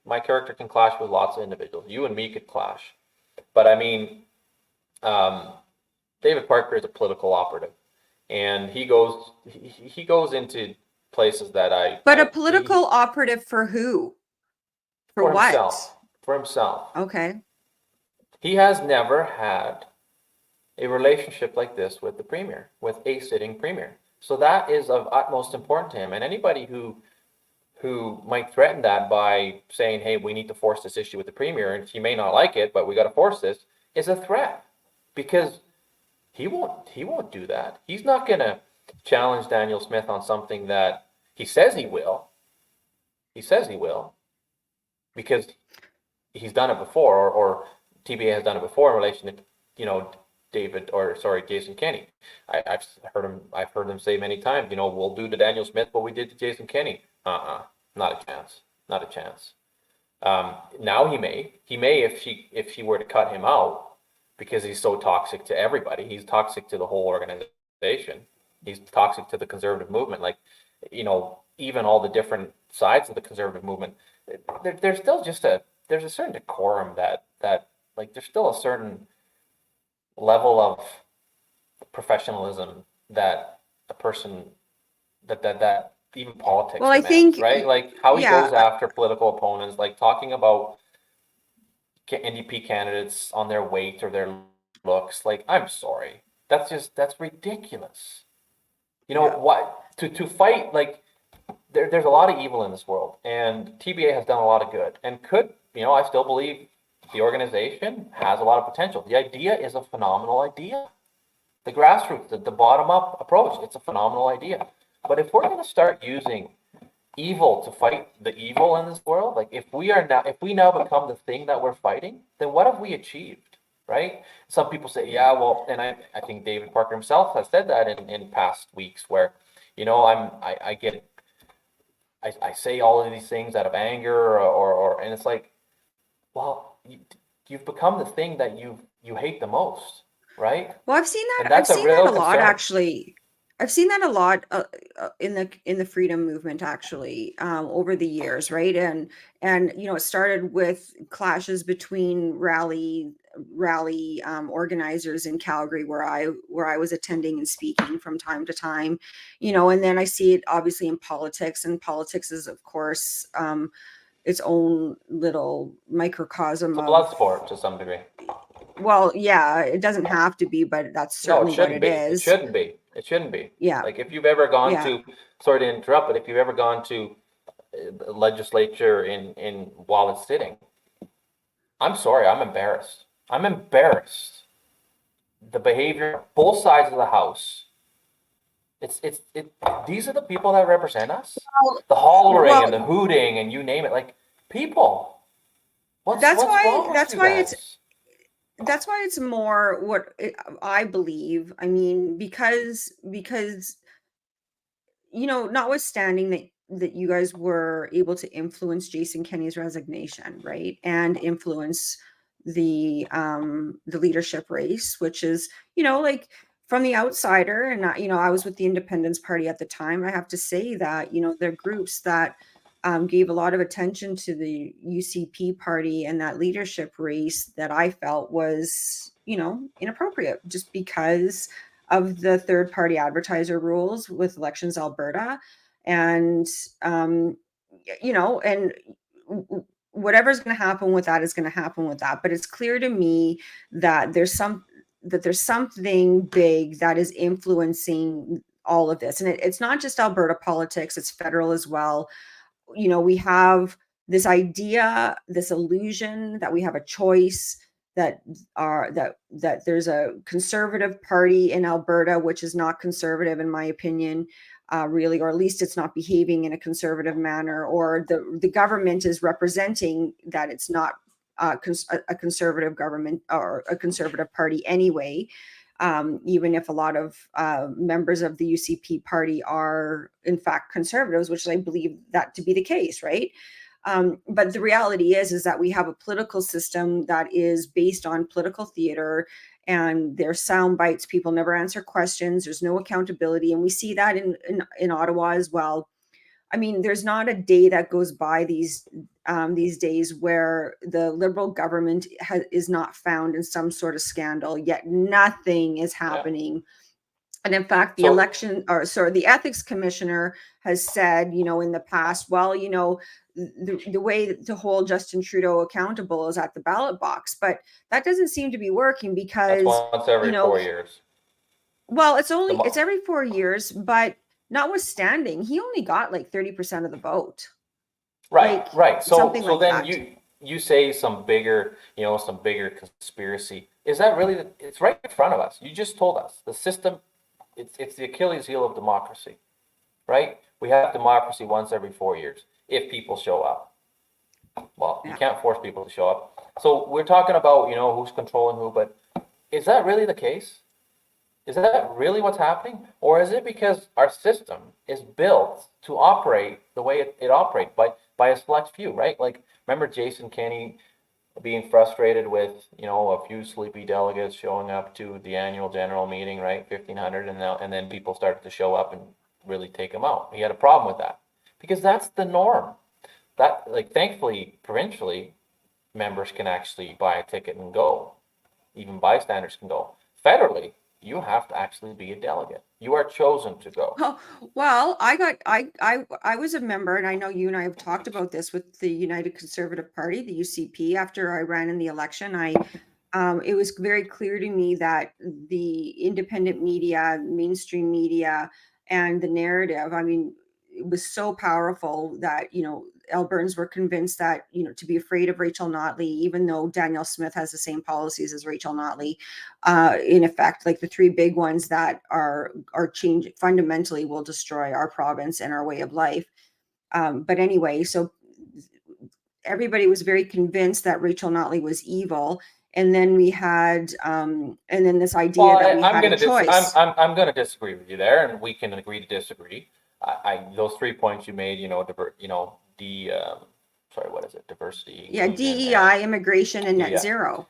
my character can clash with lots of individuals. You and me could clash. But I mean, David Parker is a political operative. and he goes into places that But a political operative for who? For what? For himself. Okay. He has never had a relationship like this with the premier, with a sitting premier. So that is of utmost importance to him. And anybody who might threaten that by saying, hey, we need to force this issue with the premier, and he may not like it, but we got to force this, is a threat. Because he won't do that. He's not going to challenge Daniel Smith on something that he says he will. He says he will, because he's done it before, or TBA has done it before in relation to, Jason Kenney. I've heard them say many times, we'll do to Daniel Smith what we did to Jason Kenney. Not a chance. Not a chance. Now he may if she were to cut him out, because he's so toxic to everybody. He's toxic to the whole organization. He's toxic to the conservative movement. Like, even all the different sides of the conservative movement, there's still there's a certain decorum that like, there's still a certain level of professionalism that a person that even politics Well, I demands, think, right? Like how he yeah, goes after political opponents, like talking about NDP candidates on their weight or their looks. Like, I'm sorry, that's ridiculous. yeah. What to fight, like, there's a lot of evil in this world, and TBA has done a lot of good, and I still believe the organization has a lot of potential. The idea is a phenomenal idea. The grassroots, the bottom up approach, it's a phenomenal idea. But if we're going to start using evil to fight the evil in this world, like, if we now become the thing that we're fighting, then what have we achieved, right? Some people say, yeah, well, and I think David Parker himself has said that in past weeks, where, I say all of these things out of anger, and it's like, well, you've become the thing that you hate the most, right? Well, I've seen And that. I've that's a seen that real a lot, concern. actually. I've seen that a lot in the freedom movement, actually, over the years, right? And it started with clashes between rally organizers in Calgary, where I was attending and speaking from time to time, and then I see it obviously in politics, and politics is, of course, its own little microcosm It's a blood of. sport to some degree. Well, yeah, it doesn't have to be, but that's No, it certainly what shouldn't it be. It is. shouldn't be. It shouldn't be. Yeah, Like, if you've ever gone yeah. to, sorry to interrupt, but if you've ever gone to the legislature in while it's sitting, I'm sorry, I'm embarrassed. I'm embarrassed. The behavior, both sides of the house. These are the people that represent us. The hollering Well, and the hooting and you name it. Like, people, what's that's why wrong with that's you why it's guys? that's why it's more what I believe. I mean, because notwithstanding that you guys were able to influence Jason Kenney's resignation, right, and influence the leadership race, which is, like, from the outsider, and I was with the Independence Party at the time. I have to say that, there are groups that gave a lot of attention to the UCP party and that leadership race that I felt was, inappropriate, just because of the third party advertiser rules with Elections Alberta. And, and whatever's going to happen with that is going to happen with that. But it's clear to me that there's something big that is influencing all of this. And it's not just Alberta politics, it's federal as well. We have this idea, this illusion that we have a choice, that there's a conservative party in Alberta, which is not conservative, in my opinion, really, or at least it's not behaving in a conservative manner, or the government is representing that it's not a conservative government or a conservative party anyway. Even if a lot of members of the UCP party are in fact conservatives, which I believe that to be the case, right? But the reality is that we have a political system that is based on political theater, and there's sound bites. People never answer questions. There's no accountability, and we see that in Ottawa as well. I mean, there's not a day that goes by these days where the Liberal government is not found in some sort of scandal, yet nothing is Yeah. happening And in fact, the So the ethics commissioner has said, in the past, well, the way to hold Justin Trudeau accountable is at the ballot box, but that doesn't seem to be working that's because, once every 4 years. well, The it's every 4 years, but notwithstanding, he only got like 30% of the vote, Right, like right. So something so like then that. you say some bigger, some bigger conspiracy. Is that really it's right in front of us. You just told us the system, it's the Achilles heel of democracy, right? We have democracy once every 4 years if people show up. Well, you Yeah. can't force people to show up. So we're talking about, who's controlling who, but is that really the case? Is that really what's happening? Or is it because our system is built to operate the way it operates by a select few, right? Like, remember Jason Kenney being frustrated with, a few sleepy delegates showing up to the annual general meeting, right? 1,500, and then people started to show up and really take him out. He had a problem with that because that's the norm. That, like, thankfully, provincially, members can actually buy a ticket and go. Even bystanders can go. Federally, you have to actually be a delegate. You are chosen to go. Oh, well, I was a member, and I know you and I have talked about this with the United Conservative Party, the UCP. After I ran in the election, it was very clear to me that the independent media, mainstream media, and the narrative, I mean, it was so powerful that, Albertans were convinced that, to be afraid of Rachel Notley, even though Danielle Smith has the same policies as Rachel Notley, in effect, like the three big ones that are changing fundamentally will destroy our province and our way of life. But anyway, so everybody was very convinced that Rachel Notley was evil. And then and then this Well, idea that we I'm had a gonna choice. I'm gonna disagree with you there, and we can agree to disagree. Those 3 points you made, sorry, what is it? Diversity, Yeah, inclusion, and DEI, immigration, and net yeah, zero.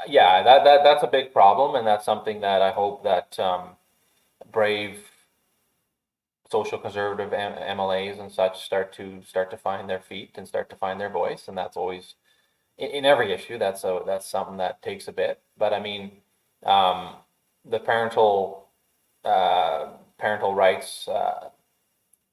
yeah, that's a big problem, and that's something that I hope that brave social conservative MLAs and such start to find their feet and start to find their voice, and that's always in every issue. That's something that takes a bit, but I mean, the parental rights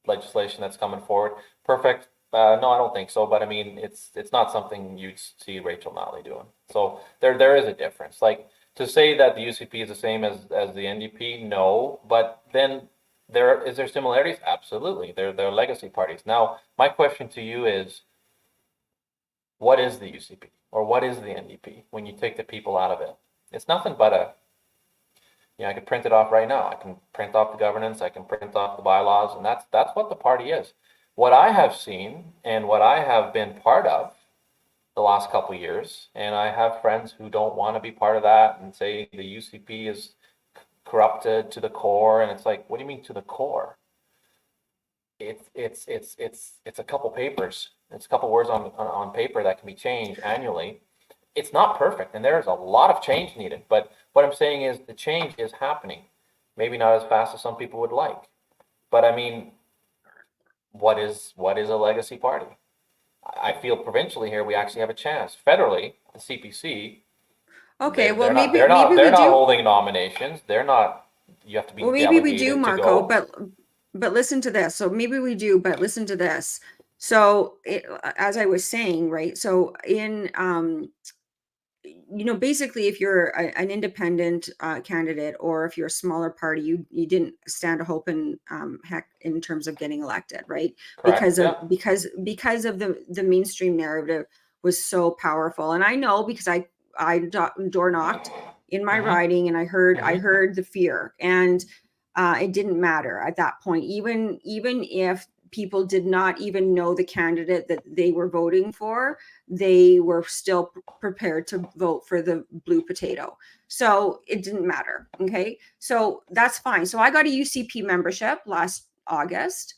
legislation that's coming forward, perfect. No, I don't think so, but I mean, it's not something you'd see Rachel Notley doing. So there is a difference. Like, to say that the UCP is the same as the NDP, no, but then is there similarities? Absolutely. They're legacy parties. Now, my question to you is, what is the UCP or what is the NDP when you take the people out of it? It's nothing but I can print it off right now. I can print off the governance. I can print off the bylaws, and that's what the party is. What I have seen and what I have been part of the last couple of years, and I have friends who don't want to be part of that and say the UCP is corrupted to the core, and it's like, what do you mean to the core? It's a couple papers. It's a couple words on paper that can be changed annually. It's not perfect, and there's a lot of change needed. But what I'm saying is the change is happening. Maybe not as fast as some people would like. But I mean, what is a legacy party? I feel provincially here we actually have a chance. Federally, the CPC, Okay, well, they're not maybe we do. holding nominations. They're not. You have to be Well, maybe we do, delegated to Marco, go. but listen to this. So maybe we do, but listen to this. So as I was saying, right? So in basically, if you're an independent candidate, or if you're a smaller party, you didn't stand a hope in heck in terms of getting elected, right? Correct. Yeah. Because of the mainstream narrative was so powerful, and I know because I door knocked in my Mm-hmm. riding, and I Mm-hmm. heard the fear, and it didn't matter at that point, even if people did not even know the candidate that they were voting for, they were still prepared to vote for the blue potato. So it didn't matter. Okay. So that's fine. So I got a UCP membership last August,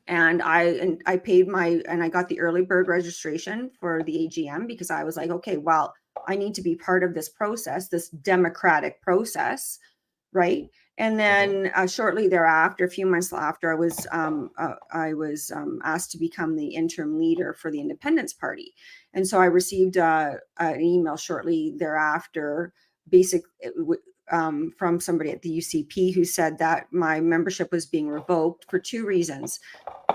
and I paid and I got the early bird registration for the AGM because I was like, okay, well, I need to be part of this process, this democratic process, right? And then shortly thereafter, a few months after, I was asked to become the interim leader for the Independence Party, and so I received an email shortly thereafter, from somebody at the UCP who said that my membership was being revoked for 2 reasons.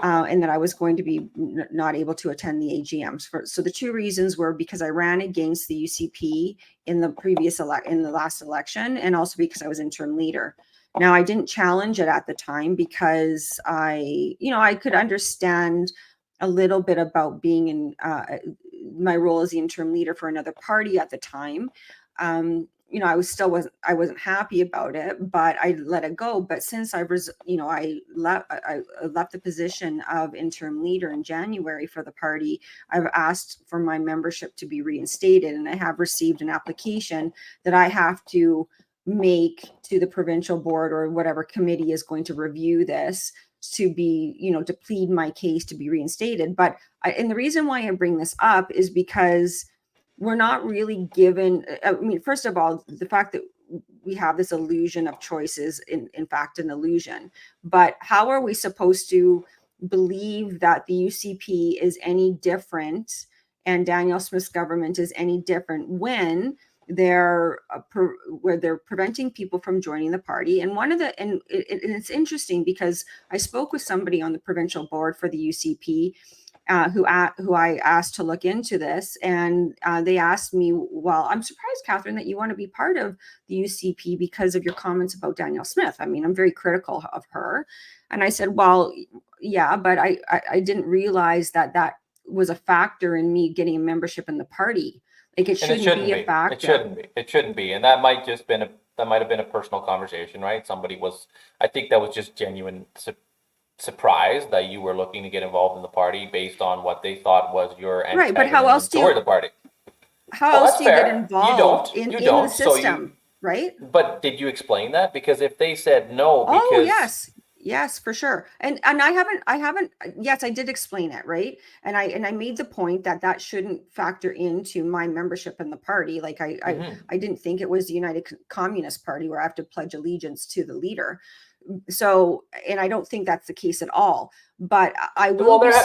And that I was going to be not able to attend the AGMs. So the 2 reasons were because I ran against the UCP in the last election, and also because I was interim leader. Now, I didn't challenge it at the time because I could understand a little bit about being in my role as the interim leader for another party at the time. I wasn't happy about it, but I let it go. But since I left the position of interim leader in January for the party, I've asked for my membership to be reinstated, and I have received an application that I have to make to the provincial board or whatever committee is going to review this to be, to plead my case to be reinstated. And the reason why I bring this up is because we're not really given, first of all, the fact that we have this illusion of choice is in fact an illusion. But how are we supposed to believe that the UCP is any different and Danielle Smith's government is any different when they're preventing people from joining the party? And it's interesting because I spoke with somebody on the provincial board for the UCP who I asked to look into this, and they asked me, well, I'm surprised, Katherine, that you want to be part of the UCP because of your comments about Danielle Smith. I mean, I'm very critical of her. And I said, well, yeah, but I didn't realize that was a factor in me getting a membership in the party. Like it shouldn't be a factor. It shouldn't be. And that might have been a personal conversation, right? I think that was just genuine surprised that you were looking to get involved in the party based on what they thought was your right. But how else do you the party? How else do you get involved in the system, right? But did you explain that? Because if they said no, because yes, for sure. And I haven't. Yes, I did explain it, right? And I made the point that shouldn't factor into my membership in the party. Like I didn't think it was the United Communist Party where I have to pledge allegiance to the leader. So, and I don't think that's the case at all. But I will. Well, there has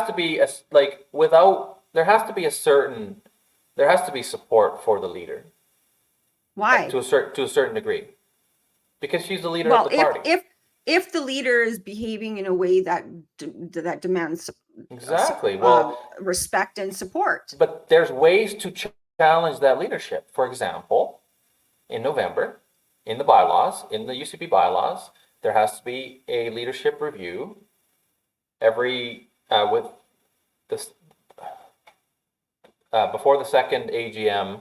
to be there has to be support for the leader. Why? To a certain degree, because she's the leader of the party. If the leader is behaving in a way that demands exactly respect and support, but there's ways to challenge that leadership. For example, in November, in the bylaws, in the UCP bylaws, there has to be a leadership review every with this before the second AGM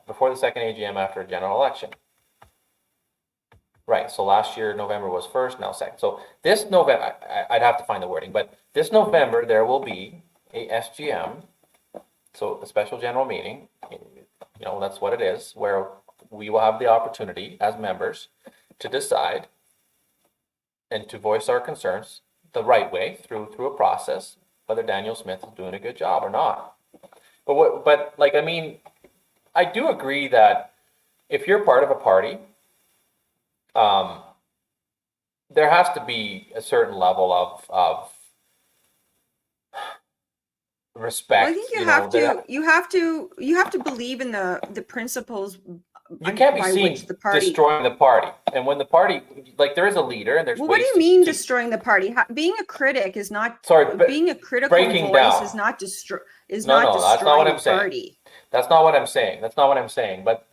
before the second AGM after a general election. Right, so last year November was first, now second. So this November, I'd have to find the wording, but this November there will be a SGM, so a special general meeting, that's what it is, where we will have the opportunity as members to decide and to voice our concerns the right way through a process, whether Danielle Smith is doing a good job or not. I do agree that if you're part of a party, there has to be a certain level of respect. Well, I think you have to believe in the principles. You can't be seen destroying the party. And when the party, there is a leader and there's what do you mean destroying the party? Being a critic is not, being a critical voice is not destroying the party. That's not what I'm saying. But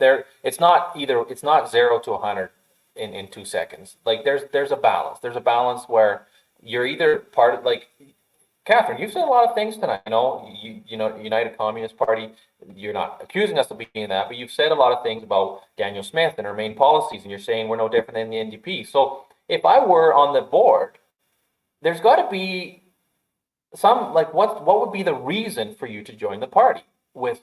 it's not 0 to 100 in 2 seconds. There's a balance. There's a balance where you're either part of, Katherine, you've said a lot of things tonight. United Communist Party, you're not accusing us of being that, but you've said a lot of things about Danielle Smith and her main policies, and you're saying we're no different than the NDP. So if I were on the board, there's got to be some, what would be the reason for you to join the party? Well,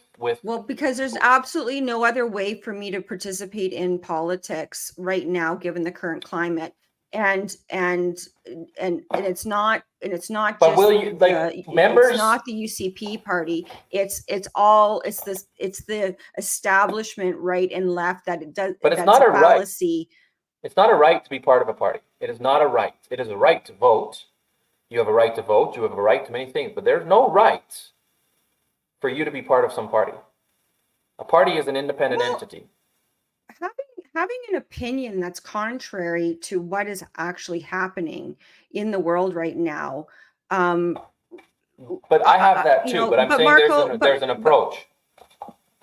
because there's absolutely no other way for me to participate in politics right now, given the current climate. And it's not but just will you members? It's not the UCP party. It's the establishment, right and left, that it does. But it's not a fallacy. Right. It's not a right to be part of a party. It is not a right. It is a right to vote. You have a right to vote. You have a right to many things, but there's no right for you to be part of some party. A party is an independent Well, entity. having an opinion that's contrary to what is actually happening in the world right now, But I have that too, but I'm but saying Marco, there's an approach.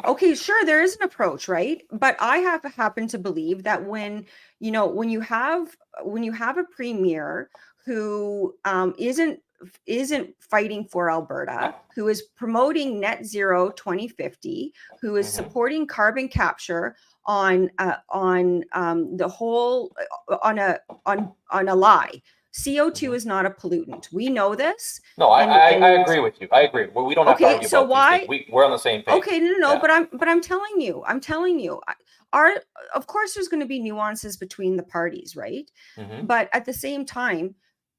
okay, sure, there is an approach, right? But I happen to believe that when you have a premier who isn't fighting for Alberta, who is promoting net zero 2050, who is supporting carbon capture on the whole on a lie. CO2 is not a pollutant. We know this. No, I agree with you. I agree. Well, we don't have to Okay, argue so about these why? things. We're on the same page. Okay, no, Yeah. but I'm telling you, of course there's going to be nuances between the parties, right? But at the same time,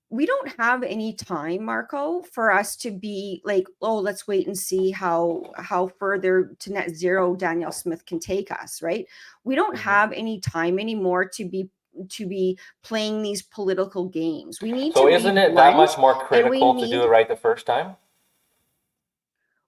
we don't have any time, Marco, for us to be like, oh, let's wait and see how further to net zero Danielle Smith can take us, right? We don't have any time anymore to be playing these political games. We need So to isn't be it that much more critical to do it right the first time?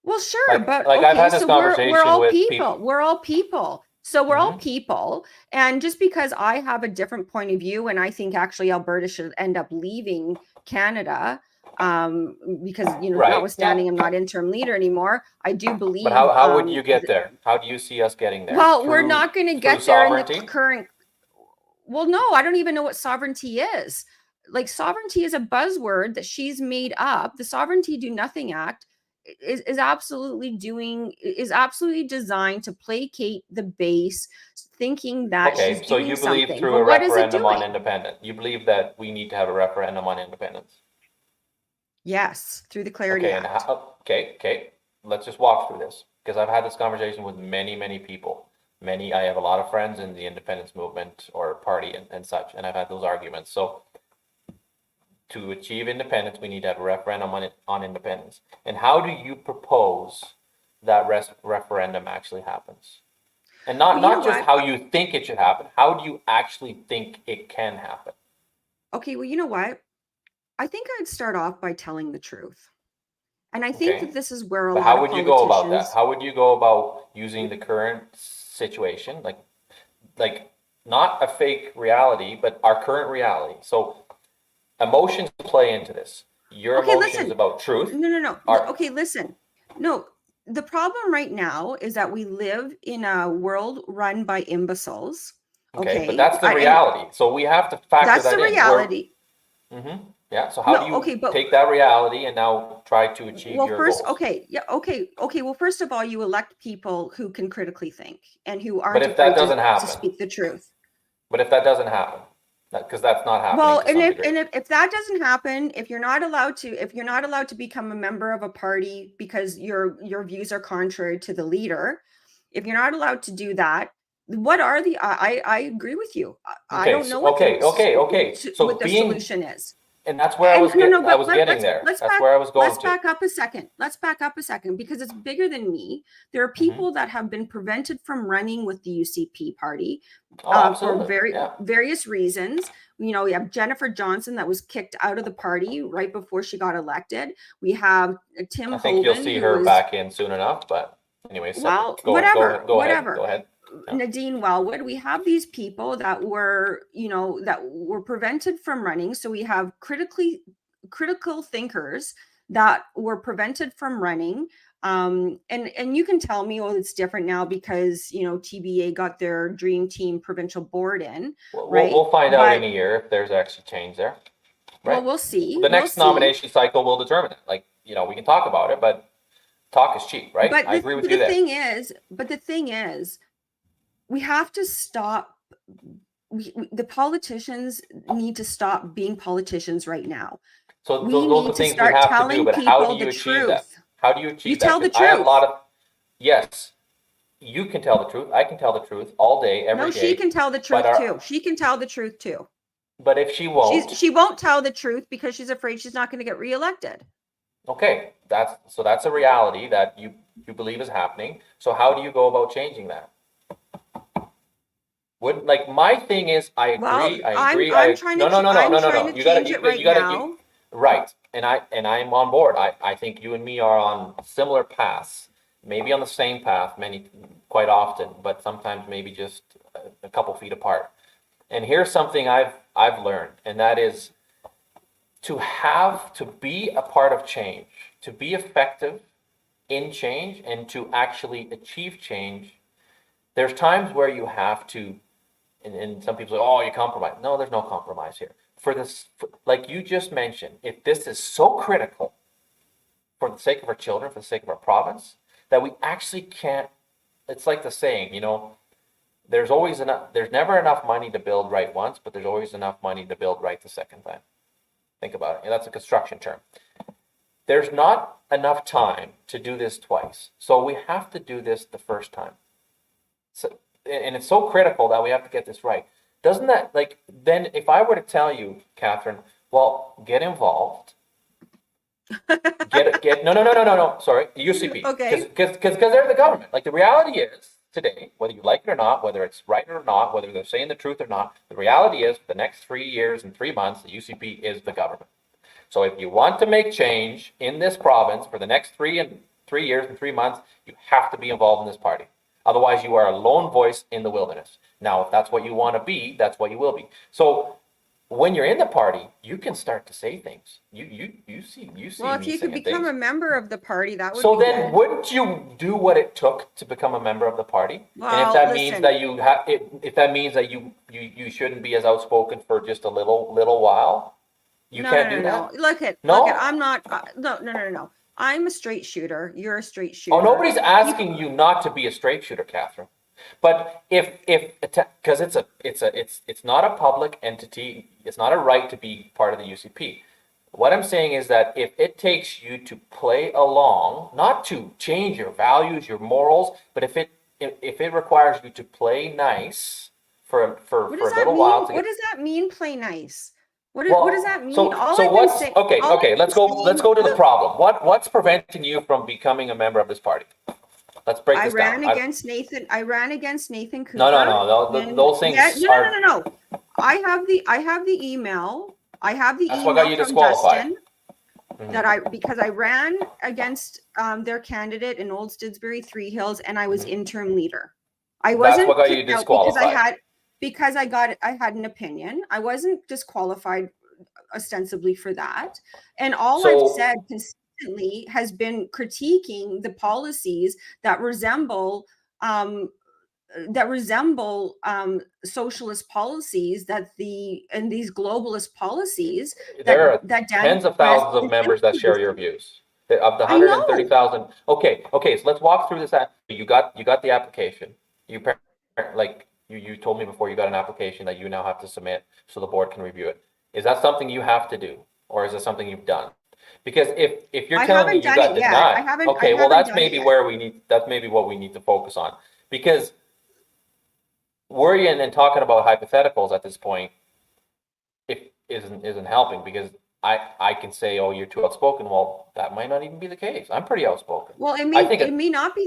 Well, sure, but I've okay, had this so conversation we're all with people. We're all people. So we're all people. And just because I have a different point of view, and I think actually Alberta should end up leaving Canada, because notwithstanding I'm not interim leader anymore, I do believe. But how would you get there? How do you see us getting there? Well, we're not going to get there in the current. Well, no, I don't even know what sovereignty is. Like, sovereignty is a buzzword that she's made up. The Sovereignty Do Nothing Act is absolutely designed to placate the base, thinking that she's doing so you believe something. through But a what is it referendum on doing? independence? You believe that we need to have a referendum on independence? Yes, through the Clarity Act. Okay. Let's just walk through this, because I've had this conversation with many people. I have a lot of friends in the independence movement or party and such, and I've had those arguments. So to achieve independence, we need to have a referendum on independence. And how do you propose that referendum actually happens? And not just how you think it should happen. How do you actually think it can happen? Okay, well, you know what? I think I'd start off by telling the truth. And I think that this is where a lot of how would you go about that? How would you go about using the current situation, like not a fake reality, but our current reality? So emotions play into this. Your emotions about truth. No. Okay, listen. No, the problem right now is that we live in a world run by imbeciles. Okay, but that's the reality. So we have to factor that in. That's the reality. Yeah. So how do you take that reality and now try to achieve your goals? Well, first of all, you elect people who can critically think and who aren't But if that doesn't happen, to speak the truth. But if that doesn't happen, because that's not happening. Well, if that doesn't happen, if you're not allowed to become a member of a party because your views are contrary to the leader, if you're not allowed to do that, what are the? I agree with you. I don't know what what the solution is. And that's where I was getting there. That's where I was going to. Let's back up a second, because it's bigger than me. There are people that have been prevented from running with the UCP party for various reasons. We have Jennifer Johnson that was kicked out of the party right before she got elected. We have Tim Hogan. I think you'll see her back in soon enough, but anyway. Well, go ahead. Nadine Wellwood. We have these people that were prevented from running. So we have critical thinkers that were prevented from running. And you can tell me, oh, it's different now because TBA got their dream team provincial board in. Right? We'll find out in a year if there's actually change there. Right? Well, we'll see. The next nomination cycle will determine it. We can talk about it, but talk is cheap, right? I agree with you there. But the thing is, we have to stop. The politicians need to stop being politicians right now. So those are things we have to do, but how do you achieve that? How do you achieve that? You tell the truth. I have yes, you can tell the truth. I can tell the truth all day, every day. No, she can tell the truth too. She can tell the truth too. But if she won't, she won't tell the truth because she's afraid she's not going to get reelected. Okay, that's a reality that you believe is happening. So how do you go about changing that? My thing is, I agree. I'm trying to change it right now. Right, and I'm on board. I think you and me are on similar paths. maybe on the same path quite often, but sometimes maybe just a couple feet apart. And here's something I've learned, and that is to be a part of change, to be effective in change and to actually achieve change. There's times where you have to, and some people say, oh, you compromise. No, there's no compromise here. Like you just mentioned, if this is so critical for the sake of our children, for the sake of our province, that we actually can't, it's like the saying, there's never enough money to build right once, but there's always enough money to build right the second time. Think about it. And that's a construction term. There's not enough time to do this twice. So we have to do this the first time. So, and it's so critical that we have to get this right. Doesn't that, then if I were to tell you, Katherine, well, get involved, no, sorry, UCP. Okay. Because they're the government. Like the reality is today, whether you like it or not, whether it's right or not, whether they're saying the truth or not, the reality is for the next 3 years and 3 months, the UCP is the government. So if you want to make change in this province for the next 3 years and 3 months, you have to be involved in this party. Otherwise, you are a lone voice in the wilderness. Now, if that's what you want to be, that's what you will be. So when you're in the party, you can start to say things. You see. Well, if you could become a member of the party, that would so be then, good. Wouldn't you do what it took to become a member of the party? Well, and if that listen, means that you have, if that means that you shouldn't be as outspoken for just a little while, you can't do that. Look at, I'm not. No. I'm a straight shooter. You're a straight shooter. Oh, nobody's asking you not to be a straight shooter, Katherine. But if because it's not a public entity, it's not a right to be part of the UCP. What I'm saying is that if it takes you to play along, not to change your values, your morals, but if it requires you to play nice for a little while. What does that mean? Play nice. What does that mean? Let's go to the problem. What's preventing you from becoming a member of this party? Let's break this down. I ran against Nathan Cooper. No. Those things. No. I have the email. That's what got you disqualified. Justin, because I ran against their candidate in Old Stidsbury, Three Hills, and I was interim leader. I wasn't. That's what got you disqualified. Because I had an opinion. I wasn't disqualified ostensibly for that. And I've said consistently has been critiquing the policies that resemble socialist policies and these globalist policies. There are tens of thousands of members that share your views. Of the 130,000. Okay. So let's walk through this. You got the application. You told me before you got an application that you now have to submit so the board can review it. Is that something you have to do, or is it something you've done? Because if you're telling me you got denied, okay, well that's maybe what we need to focus on, because worrying and talking about hypotheticals at this point isn't helping, because I can say, oh, you're too outspoken. Well, that might not even be the case. I'm pretty outspoken. Well, it may not be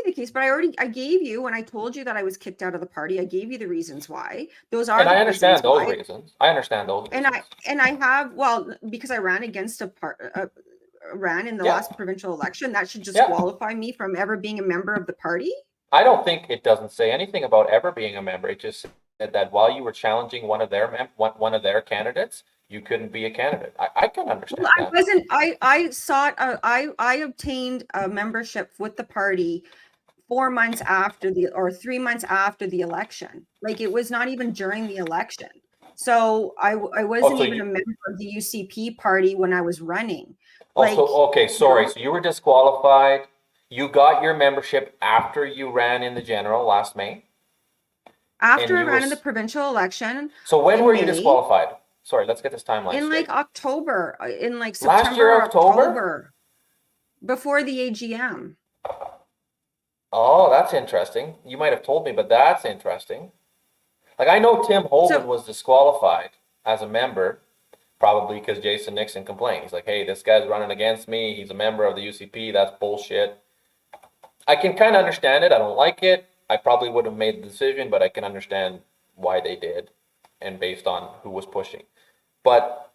the case, but I gave you, when I told you that I was kicked out of the party, I gave you the reasons why. Those are, and I understand those reasons. And I have, because I ran against ran in the last provincial election, that should disqualify me from ever being a member of the party. I don't think it doesn't say anything about ever being a member. It just said that while you were challenging one of their candidates, you couldn't be a candidate. I can understand. Well, I obtained a membership with the party 4 months after 3 months after the election. Like, it was not even during the election. So I wasn't even a member of the UCP party when I was running. Okay, sorry. So you were disqualified. You got your membership after you ran in the general last May? After I ran in the provincial election. So when were you disqualified? Sorry, let's get this timeline straight. October, September, last year, October, before the AGM. Oh, that's interesting. You might have told me, but that's interesting. Like, I know Tim Holden was disqualified as a member, probably because Jason Nixon complained. He's like, hey, this guy's running against me. He's a member of the UCP. That's bullshit. I can kind of understand it. I don't like it. I probably would have made the decision, but I can understand why they did, and based on who was pushing. But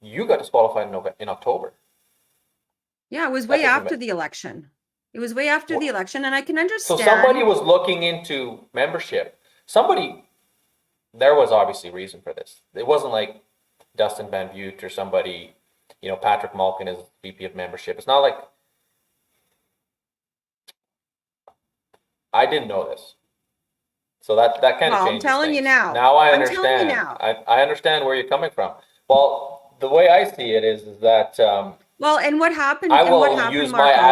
you got disqualified in October. Yeah, it was way after the election. It was way after the election, and I can So somebody understand. was looking into membership. There was obviously reason for this. It wasn't like Dustin Van Butte or somebody, Patrick Malkin is VP of membership. It's not like, I didn't know this. So that kind of Well, I'm changes telling you things. now. Now I I'm telling you understand. now. I understand where you're coming from. Well, the way I see it is that Well, and what happened? I And what will happened, use my Marco?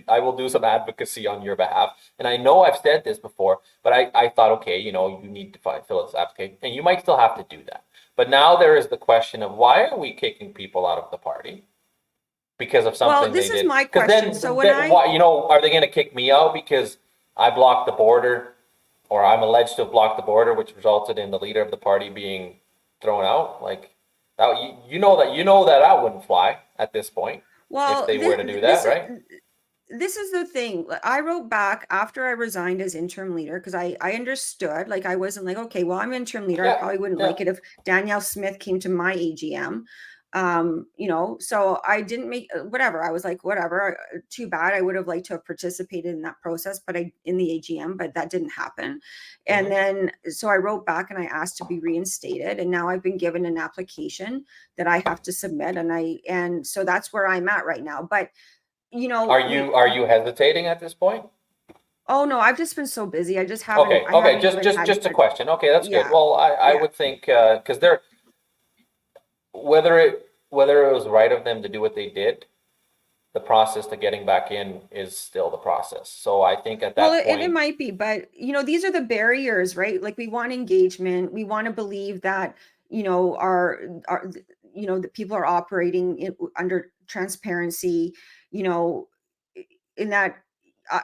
I will do some advocacy on your behalf. And I know I've said this before, but I thought, okay, you need to fill this application, and you might still have to do that. But now there is the question of, why are we kicking people out of the party because of Well, something this they is did? my Because question. So when why, are they going to kick me out because I blocked the border, or I'm alleged to have blocked the border, which resulted in the leader of the party being thrown out? Like, that, that wouldn't fly at this point if well, they were to do that, right? this is the thing. I wrote back after I resigned as interim leader because I understood. Like, I wasn't like, okay, well, I'm interim leader. I Yeah, probably wouldn't yeah. like it if Danielle Smith came to my AGM. So I didn't make whatever. I was like, whatever. Too bad. I would have liked to have participated in that process, but in the AGM, but that didn't happen. And Mhm. then so I wrote back and I asked to be reinstated, and now I've been given an application that I have to submit, and so that's where I'm at right now. But Are you hesitating at this point? oh no, I've just been so busy. I just haven't, Okay, I okay, haven't even had, just a question. Okay, that's good. yeah, Well, I yeah. would think, because whether it was right of them to do what they did, the process to getting back in is still the process. So I think at Well, that it point, might be, but these are the barriers, right? Like, we want engagement. We want to believe that, the people are operating under transparency, you know, in that,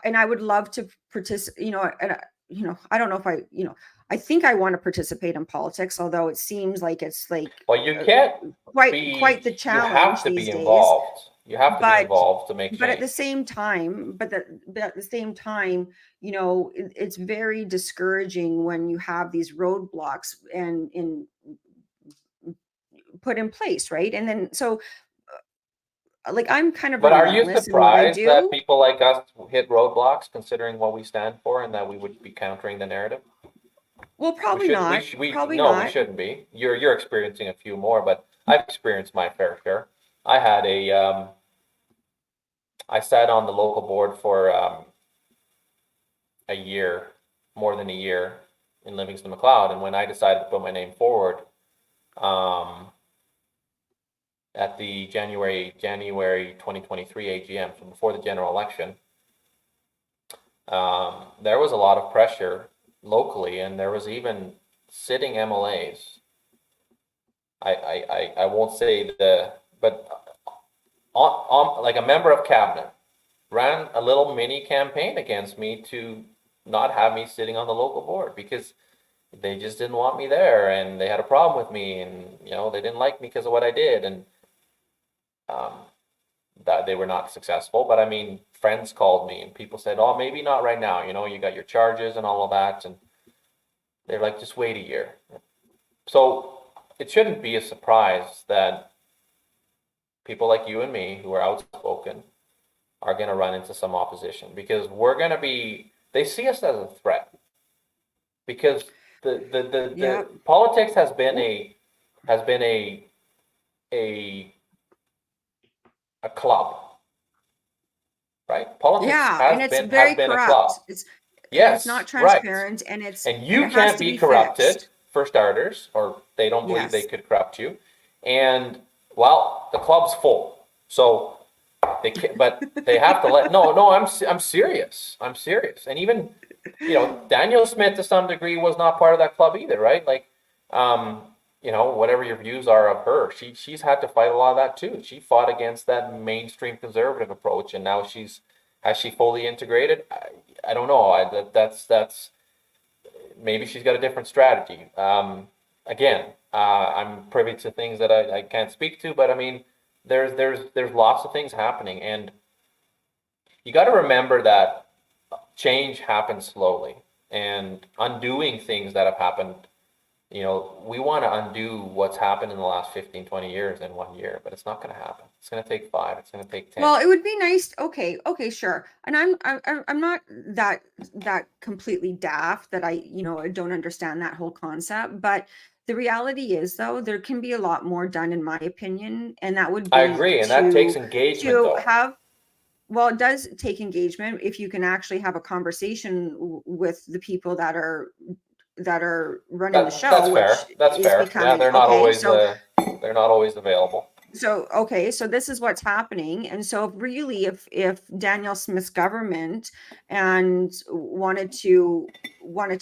and I would love to participate, I don't know if I think I want to participate in politics, although it seems like it's like well, you uh, can't quite the you have challenge to be these days. involved. You have to be But involved to make but at the change. same time, it's very discouraging when you have these roadblocks and in put in place, right? And then so like, I'm kind of But are you relentless in what I surprised that do. people like us hit roadblocks, considering what we stand for, and that we would be countering the narrative? Well, We probably should, we, not. sh- we, Probably no, we not. shouldn't be. You're experiencing a few more, but I've experienced my fair share. I had I sat on the local board for a year, more than a year, in Livingston Macleod, and when I decided to put my name forward, um, at the January 2023 AGM, so before the general election, there was a lot of pressure locally, and there was even sitting MLAs. I won't say but like a member of cabinet ran a little mini campaign against me to not have me sitting on the local board because they just didn't want me there, and they had a problem with me, and they didn't like me because of what I did, and um, that they were not successful. But I mean, friends called me and people said, "Oh, maybe not right now. You got your charges and all of that," and they're like, "Just wait a year." So it shouldn't be a surprise that people like you and me who are outspoken are going to run into some opposition, because they see us as a threat, because Yeah. the politics has been a a club, right? Politics Yeah, and it's has very been a club. corrupt. It's Yes, not right. transparent, and And and you it has can't to be be corrupted, fixed. for starters, or they don't believe they Yes. could corrupt you. And well, the club's full, so they can't, but they have to let. No, no, I'm serious. I'm serious. And even Daniel Smith to some degree was not part of that club either, right? Like, whatever your views are of her, she's had to fight a lot of that too. She fought against that mainstream conservative approach, and now has she fully integrated? I don't know. That's maybe she's got a different strategy. Again, I'm privy to things that I can't speak to, but I mean, there's lots of things happening, and you got to remember that change happens slowly, and undoing things that have happened you know, we want to undo what's happened in the last 15, 20 years in 1 year, but it's not going to happen. It's going to take 5, it's going to take 10. Well, it would be nice. Okay, okay, sure. And I'm not that completely daft that I don't understand that whole concept. But the reality is, though, there can be a lot more done, in my opinion, and that would I be agree, and that takes engagement, to though. have. Well, it does take engagement if you can actually have a conversation with the people that are running the show, That's which fair. That's is fair. Yeah, becoming okay. they're not always available. So okay, so this is what's happening. And so really, if Danielle Smith's government and wanted to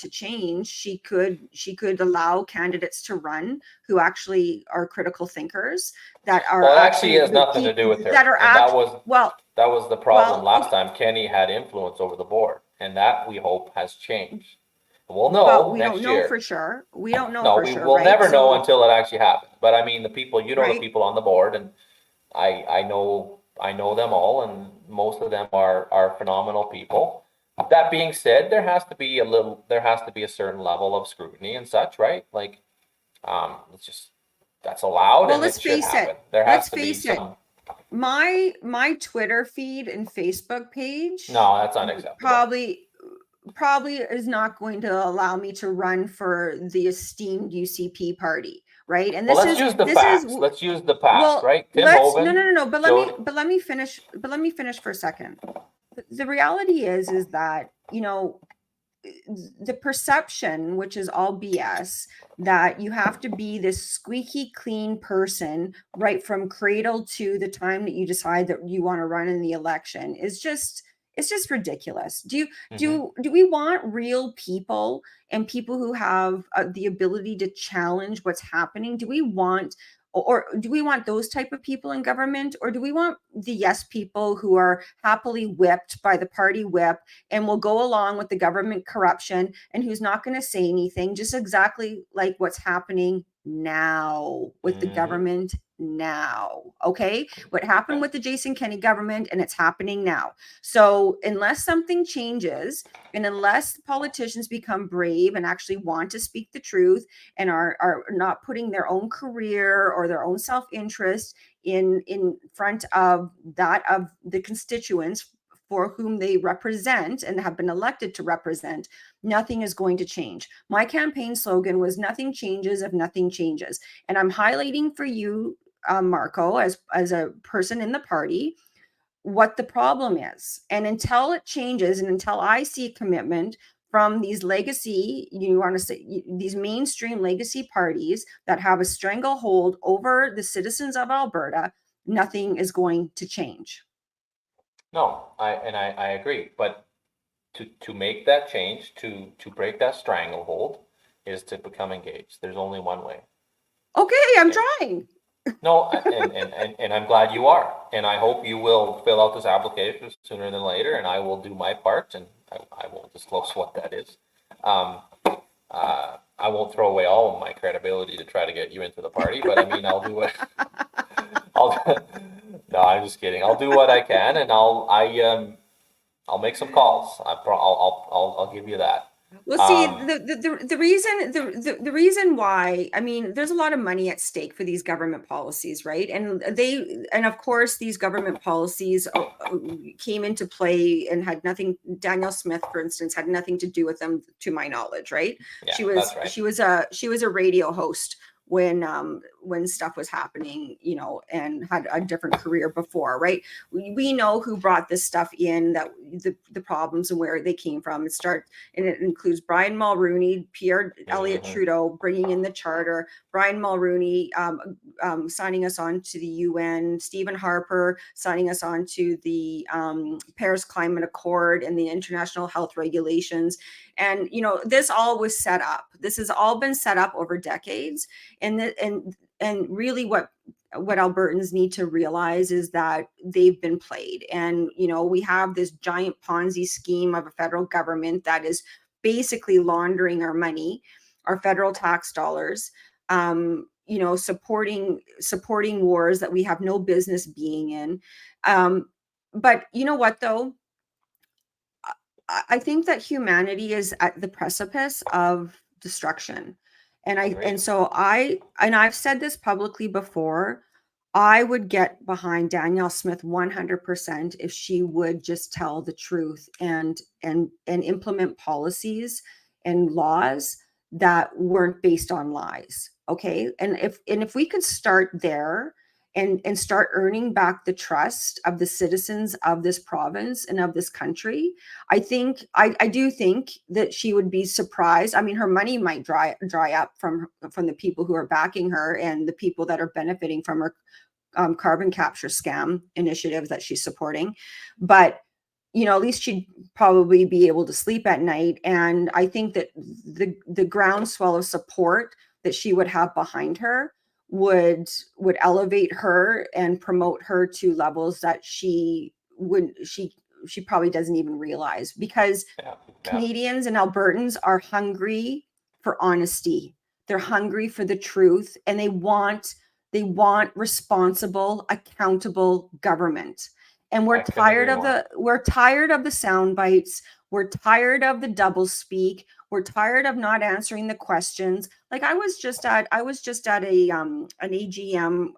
change, she could allow candidates to run who actually are critical thinkers, that are Well, it actually actually has the nothing to do people with her, that are and well, that was the problem well, last time. Kenny had influence over the board, and that we hope has changed. We'll but know we don't next know for year. sure. We don't know No, for we sure, will right? never know So, until it actually happens. But I mean, the people, you know, the right. people on the board, and I know them all, and most of them are phenomenal people. That being said, there has to be a certain level of scrutiny and such, right? Like, it's just, that's allowed Well, and it should happen. There has let's to be face it. some, My Twitter feed and Facebook page no, that's unacceptable. probably is not going to allow me to run for the esteemed UCP party, right? And Well, let's use the this is facts. Let's use the past, well, right? Tim let's no, no, Hogan no, no, but showed, let me finish, for a second. The reality is that, the perception, which is all BS, that you have to be this squeaky clean person right from cradle to the time that you decide that you want to run in the election, is just, it's just ridiculous. mhm. Do we want real people, and people who have the ability to challenge what's happening? Do we want, or do we want those type of people in government, or do we want the yes people who are happily whipped by the party whip and will go along with the government corruption, and who's not going to say anything, just exactly like what's happening now with the Mhm. government now? Okay, what happened with the Jason Kenney government, and it's happening now. So unless something changes, and unless politicians become brave and actually want to speak the truth, and are not putting their own career or their own self-interest in front of that of the constituents for whom they represent and have been elected to represent, nothing is going to change. My campaign slogan was "Nothing changes if nothing changes," and I'm highlighting for you, Marco, as a person in the party, what the problem is. And until it changes, and until I see commitment from these legacy, you want to say, these mainstream legacy parties that have a stranglehold over the citizens of Alberta, nothing is going to change. No, I agree. But to make that change, to break that stranglehold, is to become engaged. There's only one way. Okay, I'm Okay. trying. No, and I'm glad you are. And I hope you will fill out this application sooner than later, and I will do my part, and I won't disclose what that is. I won't throw away all of my credibility to try to get you into the party, but I mean, I'll do what I'll, no, I'm just kidding. I'll do what I can, and I'll make some calls. I'll give you that. Well, see, Um, the reason why, I mean, there's a lot of money at stake for these government policies, right? And of course, these government policies came into play and had nothing. Danielle Smith, for instance, had nothing to do with them, to my knowledge, right? yeah, She was that's right. she was a radio host when stuff was happening, and had a different career before, right? We know who brought this stuff in, that the problems and where they came from. And it includes Brian Mulroney, Pierre Elliott Hmm. Trudeau bringing in the charter, Brian Mulroney signing us on to the UN, Stephen Harper signing us on to the Paris Climate Accord and the international health regulations. And this all was set up. This has all been set up over decades, and really what Albertans need to realize is that they've been played. And we have this giant Ponzi scheme of a federal government that is basically laundering our money, our federal tax dollars, supporting wars that we have no business being in. But you know what, though? I think that humanity is at the precipice of destruction. And Agreed. I've said this publicly before. I would get behind Danielle Smith 100% if she would just tell the truth and implement policies and laws that weren't based on lies. Okay. And if we could start there and start earning back the trust of the citizens of this province and of this country, I do think that she would be surprised. I mean, her money might dry up from the people who are backing her and the people that are benefiting from her carbon capture scam initiatives that she's supporting. But at least she'd probably be able to sleep at night. And I think that the groundswell of support that she would have behind her would elevate her and promote her to levels that she probably doesn't even realize, because Canadians and Albertans are hungry for honesty. They're hungry for the truth, and they want responsible, accountable government. And we're tired of the sound bites. We're tired of the double speak. We're tired of not answering the questions. Like I was just at a an AGM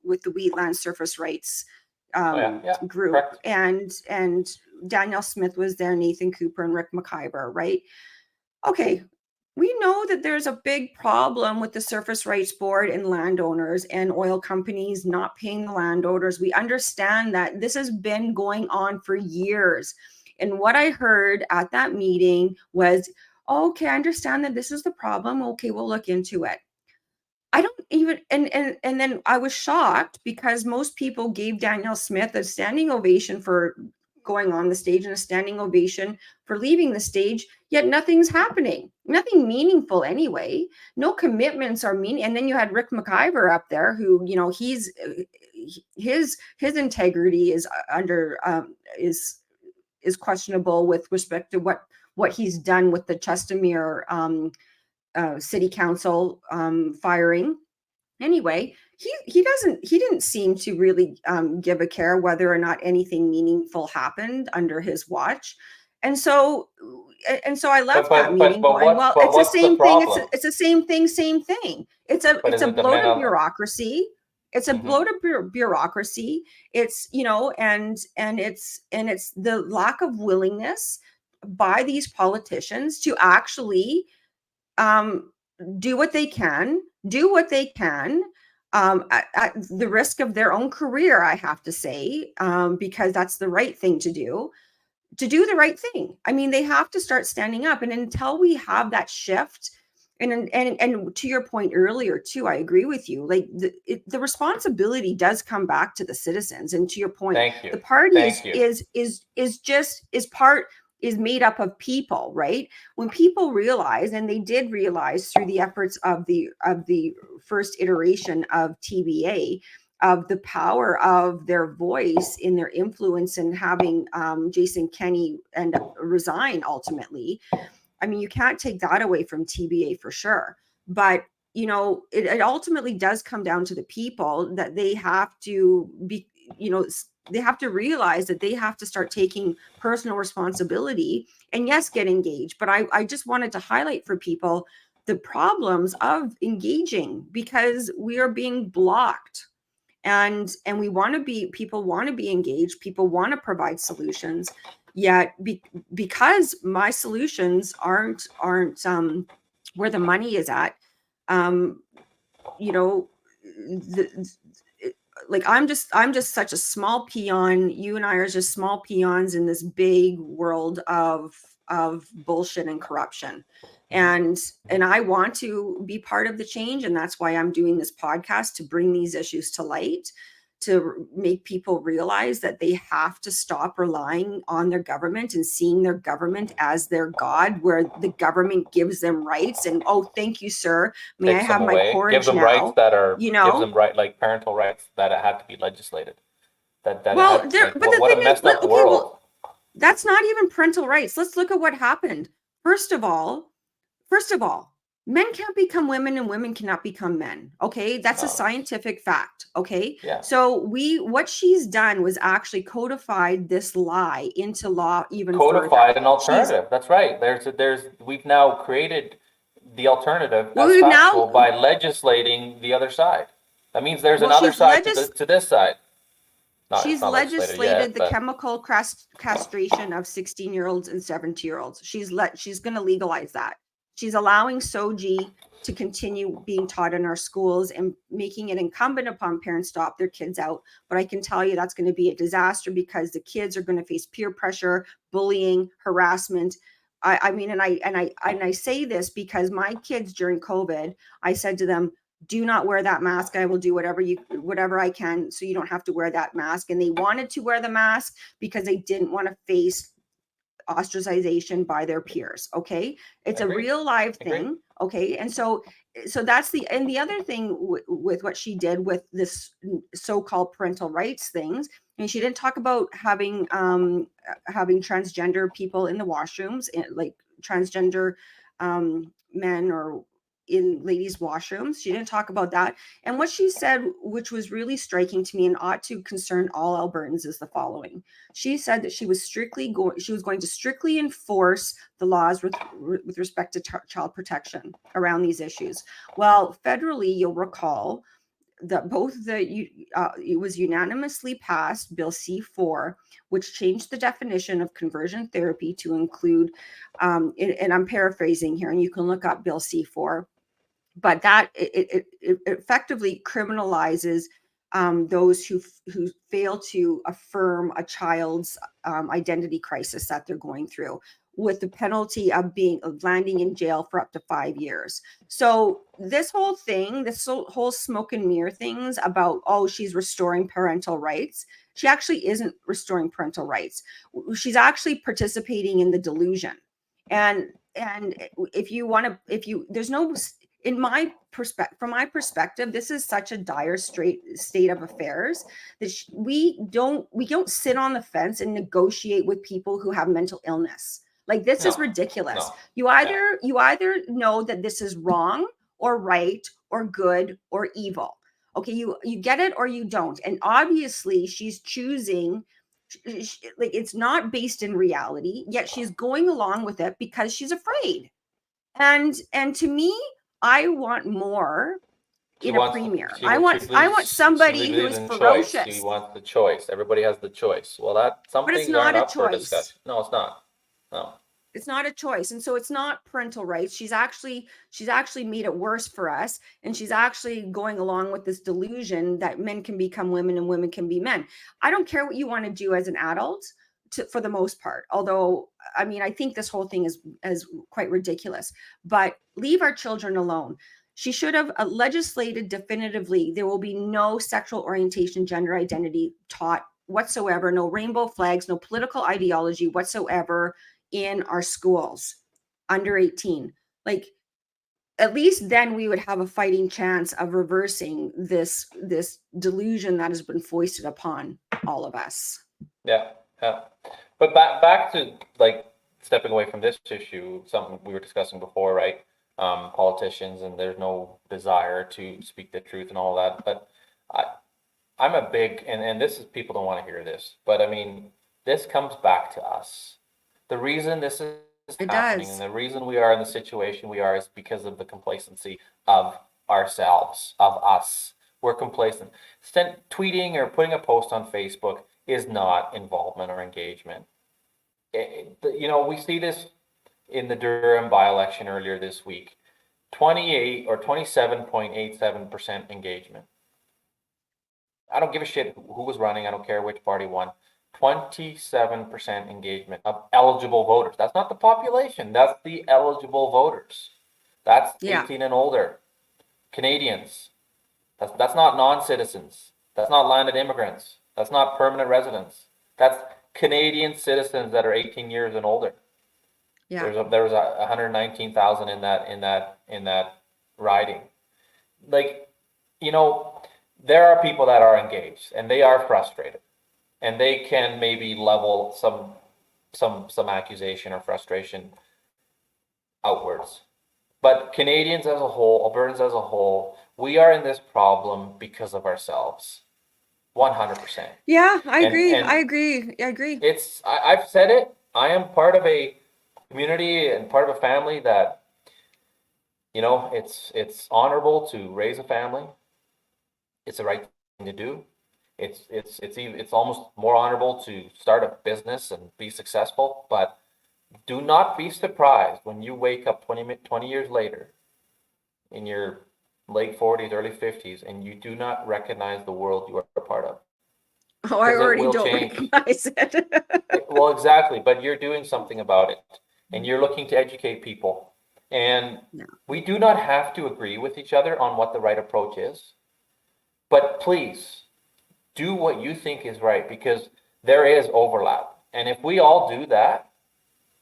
with the Wheatland Surface Rights group, correct. and Danielle Smith was there, Nathan Cooper and Rick McIver, right? Okay, we know that there's a big problem with the Surface Rights Board and landowners and oil companies not paying the landowners. We understand that this has been going on for years. And what I heard at that meeting was, okay, I understand that this is the problem. Okay, we'll look into it. I don't even, and then I was shocked because most people gave Danielle Smith a standing ovation for going on the stage and a standing ovation for leaving the stage, yet nothing's happening, nothing meaningful anyway. No commitments are mean. And then you had Rick McIver up there who, he's his integrity is under is questionable with respect to what he's done with the Chestermere city council firing. Anyway, he didn't seem to really give a care whether or not anything meaningful happened under his watch. And so I left that meeting going, well, it's the same thing. It's the same thing, same thing. It's a bloated bureaucracy. It's a bloated bureaucracy. It's, and it's the lack of willingness by these politicians to actually do what they can at the risk of their own career, I have to say, because that's the right thing to do the right thing. I mean, they have to start standing up. And until we have that shift, and to your point earlier too, I agree with you. Like the responsibility does come back to the citizens. And to your point, the party is made up of people, right? When people realize, and they did realize through the efforts of the first iteration of TBA, of the power of their voice in their influence and having Jason Kenney and resign ultimately. I mean, you can't take that away from TBA for sure. But, it ultimately does come down to the people, that they have to be, they have to realize that they have to start taking personal responsibility and yes, get engaged. But I just wanted to highlight for people the problems of engaging, because we are being blocked. And people want to be engaged. People want to provide solutions, yet because my solutions aren't where the money is at. Like I'm just such a small peon. You and I are just small peons in this big world of bullshit and corruption. And I want to be part of the change. And that's why I'm doing this podcast, to bring these issues to light, to make people realize that they have to stop relying on their government and seeing their government as their God, where the government gives them rights. And, oh, thank you, sir. May I have my porridge now? Give them rights that are, gives them like parental rights that have to be legislated. What a messed up world. Well, that's not even parental rights. Let's look at what happened. First of all, men can't become women and women cannot become men. Okay. That's a scientific fact. Okay. Yeah. So what she's done was actually codified this lie into law even further. Codified an alternative. That's right. We've now created the alternative Well, as we've factual now, by legislating the other side. That means there's well, another side to this side. It's she's not legislated legislated yet, the but chemical castration of 16-year-olds and 17-year-olds. She's going to legalize that. She's allowing SOGI to continue being taught in our schools and making it incumbent upon parents to opt their kids out. But I can tell you that's going to be a disaster because the kids are going to face peer pressure, bullying, harassment. I mean, and I say this because my kids during COVID, I said to them, do not wear that mask. I will do whatever I can so you don't have to wear that mask. And they wanted to wear the mask because they didn't want to face ostracization by their peers. Okay. It's a real live thing. Okay. And so that's the other thing with what she did with this so-called parental rights things. I mean, she didn't talk about having transgender people in the washrooms, like transgender men or in ladies' washrooms. She didn't talk about that. And what she said, which was really striking to me and ought to concern all Albertans, is the following. She said that she was going to strictly enforce the laws with respect to child protection around these issues. Well, federally, you'll recall that it was unanimously passed Bill C4, which changed the definition of conversion therapy to include, and I'm paraphrasing here, and you can look up Bill C4, but that it effectively criminalizes those who fail to affirm a child's identity crisis that they're going through, with the penalty of landing in jail for up to 5 years. So this whole thing, this whole smoke and mirror things about, oh, she's restoring parental rights. She actually isn't restoring parental rights. She's actually participating in the delusion. And there's no, from my perspective, this is such a dire state of affairs that we don't sit on the fence and negotiate with people who have mental illness. Like, this is ridiculous. You either know that this is wrong or right or good or evil. Okay, you get it or you don't. And obviously she's choosing, like, it's not based in reality, yet she's going along with it because she's afraid. And to me, I want more in a premier. I want somebody who is ferocious. She wants the choice. Everybody has the choice. Well, some things aren't up for discussion. No, it's not. No. It's not a choice. And so it's not parental rights. She's actually made it worse for us. And she's actually going along with this delusion that men can become women and women can be men. I don't care what you want to do as an adult, for the most part. Although, I mean, I think this whole thing is quite ridiculous, but leave our children alone. She should have legislated definitively. There will be no sexual orientation, gender identity taught whatsoever. No rainbow flags, no political ideology whatsoever in our schools under 18. Like, at least then we would have a fighting chance of reversing this delusion that has been foisted upon all of us. Yeah. But back to, like, stepping away from this issue, something we were discussing before, right? Politicians, and there's no desire to speak the truth and all that. But I'm a big, and this is, people don't want to hear this, but I mean, this comes back to us. The reason this is happening and the reason we are in the situation we are is because of the complacency of ourselves, of us. We're complacent. Tweeting or putting a post on Facebook is not involvement or engagement. We see this in the Durham by-election earlier this week. 28 or 27.87% engagement. I don't give a shit who was running. I don't care which party won. 27% engagement of eligible voters. That's not the population. That's the eligible voters. That's 18 and older. Canadians. That's not non-citizens. That's not landed immigrants. That's not permanent residents. That's Canadian citizens that are 18 years and older. Yeah. There was 119,000 in that riding. Like, there are people that are engaged and they are frustrated, and they can maybe level some accusation or frustration outwards. But Canadians as a whole, Albertans as a whole, we are in this problem because of ourselves. 100%. Yeah, I agree. I've said it. I am part of a community and part of a family that, You know, it's honorable to raise a family. It's the right thing to do. It's almost more honorable to start a business and be successful, but do not be surprised when you wake up 20 years later in your late 40s, early 50s, and you do not recognize the world you are a part of. Oh, I Because it already will don't change. recognize it. Well, exactly, but you're doing something about it, and you're looking to educate people. And Yeah. we do not have to agree with each other on what the right approach is, but please do what you think is right, because there is overlap. And if we all do that,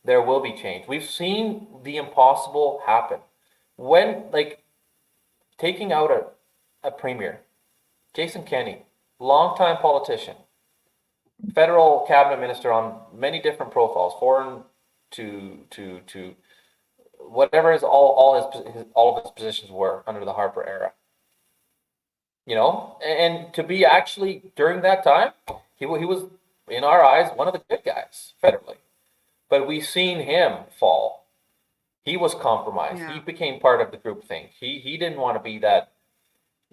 there will be change. We've seen the impossible happen. When, like, taking out a premier, Jason Kenney, longtime politician, federal cabinet minister on many different profiles, foreign to whatever his all of his positions were under the Harper era. You know, and to be actually during that time, he was in our eyes one of the good guys federally, but we've seen him fall. He was compromised. Yeah. He became part of the group thing. He didn't want to be that.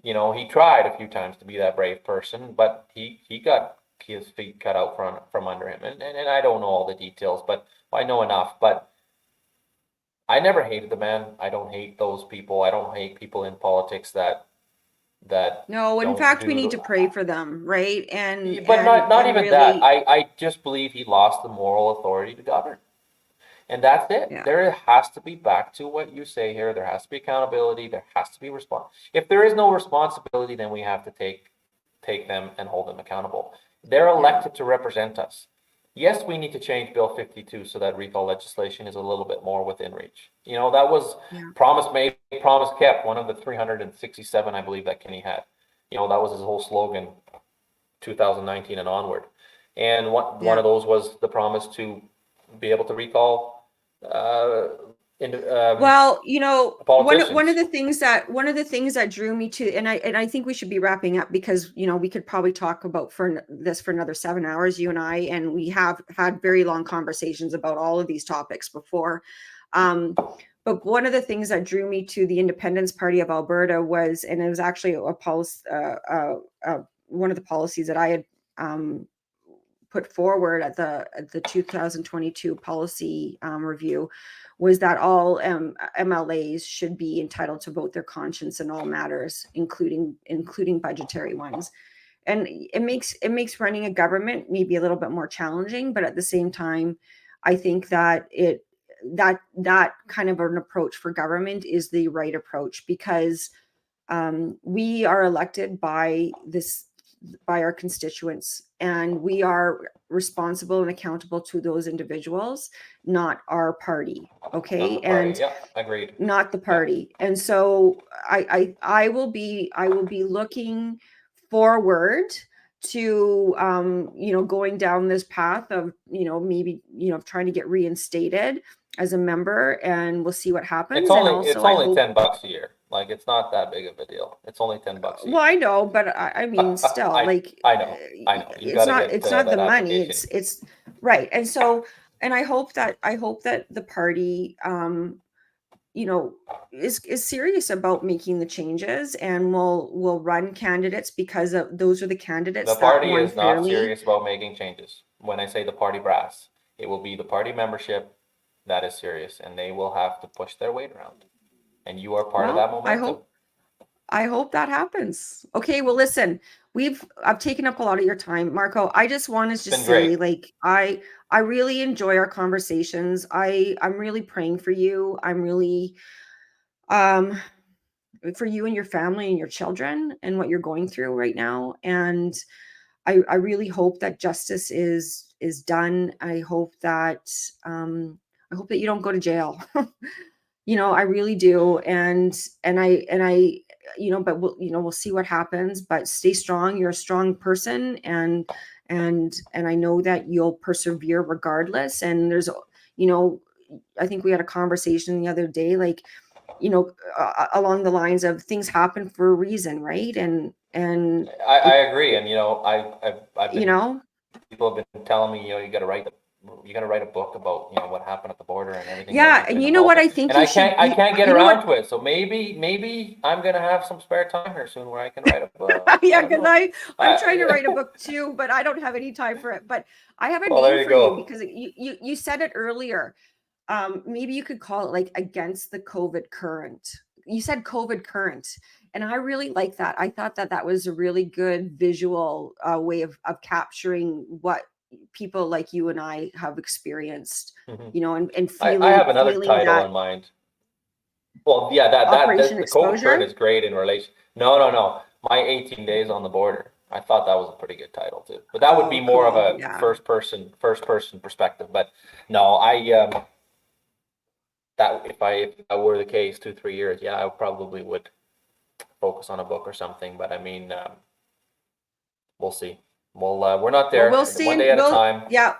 You know, he tried a few times to be that brave person, but he got his feet cut out from under him. And I don't know all the details, but I know enough. But I never hated the man. I don't hate those people. I don't hate people in politics that No, in don't fact, we need do. to pray for them, right? And But not even that. really, I just believe he lost the moral authority to govern. And that's it. yeah. There has to be, back to what you say here, there has to be accountability, there has to be response. If there is no responsibility, then we have to take them and hold them accountable. They're elected to represent us. Yes, we need to change Bill 52 so that recall legislation is a little bit more within reach. You know, that was Yeah. promise made, promise kept, one of the 367, I believe, that Kenny had. You know, that was his whole slogan, 2019 and onward. And one of those was the promise to be able to recall Well, you know, one of politicians. the things that drew me to, and I think we should be wrapping up, because you know we could probably talk about this for another 7 hours, you and I, and we have had very long conversations about all of these topics before. But one of the things that drew me to the Independence Party of Alberta was, and it was actually a policy, one of the policies that I had put forward at the 2022 policy review, was that all MLAs should be entitled to vote their conscience in all matters, including budgetary ones. And it makes running a government maybe a little bit more challenging, but at the same time, I think that that kind of an approach for government is the right approach, because we are elected by our constituents, and we are responsible and accountable to those individuals, not our party. Okay. And yeah, agreed. Not the party. Yeah. And so I will be looking forward to going down this path of maybe trying to get reinstated as a member, and we'll see what happens. It's only $10 a year. Like, it's not that big of a deal. It's only $10 a year. Well, I know, but I mean, still, I know. it's not the money. It's right. And so, and I hope that the party, is serious about making the changes, and will run candidates, because those are the candidates. The party is not serious about making changes. When I say the party brass, it will be the party membership that is serious, and they will have to push their weight around. And you are part of that momentum. I hope that happens. Okay, well, listen, I've taken up a lot of your time, Marco. I just wanted to say, like, I really enjoy our conversations. I'm really praying for you. I'm really for you and your family and your children and what you're going through right now. And I really hope that justice is done. I hope that you don't go to jail. I really do. And I, but we'll see what happens, but stay strong. You're a strong person. And I know that you'll persevere regardless. And there's, I think we had a conversation the other day, like, along the lines of things happen for a reason. Right. And I agree. And, I've been, people have been telling me, you got to write you're gonna write a book about, what happened at the border and everything that Yeah, you've and been you know involved what in. I think And you should, I can't get you know around what, to it. So maybe I'm gonna have some spare time here soon where I can write a book. I yeah, don't because know. I'm trying to I, write a book too, but I don't have any time for it. But I have a well, there name you for you go. because you said it earlier. Maybe you could call it like against the COVID current. You said COVID current, and I really like that. I thought that that was a really good visual way of capturing what people like you and I have experienced, Mhm. and I have another feeling title that in mind. Well, yeah, Operation the COVID current Exposure. is great in relation. No. My 18 days on the border. I thought that was a pretty good title too. But that would be Oh, more of cool. a Yeah. first person perspective. But no, that if I were the case 2 3 years, yeah, I probably would focus on a book or something. But I mean, we'll see. We're not Well, we'll there. see. One day at a time. Yeah,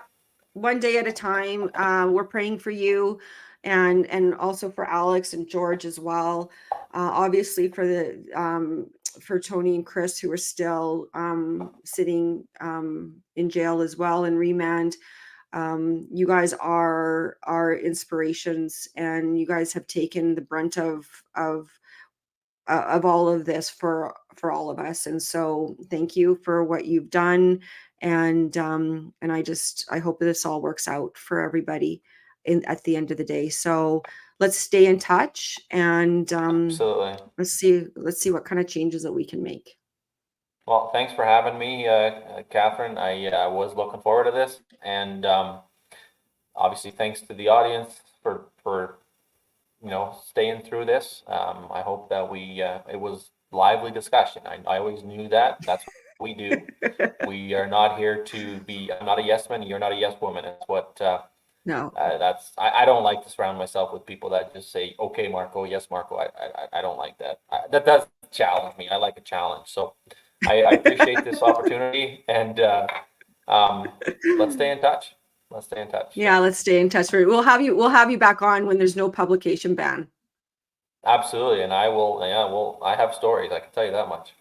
one day at a time. We're praying for you, and also for Alex and George as well. Obviously for the for Tony and Chris, who are still sitting in jail as well in remand. You guys are inspirations, and you guys have taken the brunt of all of this for all of us. And so thank you for what you've done. And I hope this all works out for everybody at the end of the day. So let's stay in touch, and Absolutely. let's see what kind of changes that we can make. Well, thanks for having me, Catherine. I was looking forward to this, and obviously, thanks to the audience for staying through this. I hope that it was lively discussion. I always knew that. That's what we do. We are not here to be. I'm not a yes man. You're not a yes woman. It's what. No. I don't like to surround myself with people that just say, "Okay, Marco, yes, Marco." I don't like that. That does challenge me. I like a challenge. So I appreciate this opportunity, and let's stay in touch. Let's stay in touch. Yeah, let's stay in touch. We'll have you back on when there's no publication ban. Absolutely, and I will. Yeah, well, I have stories. I can tell you that much.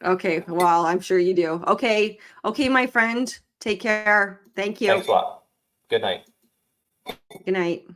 Okay, well, I'm sure you do. Okay, my friend. Take care. Thank you. Thanks a lot. Good night. Good night.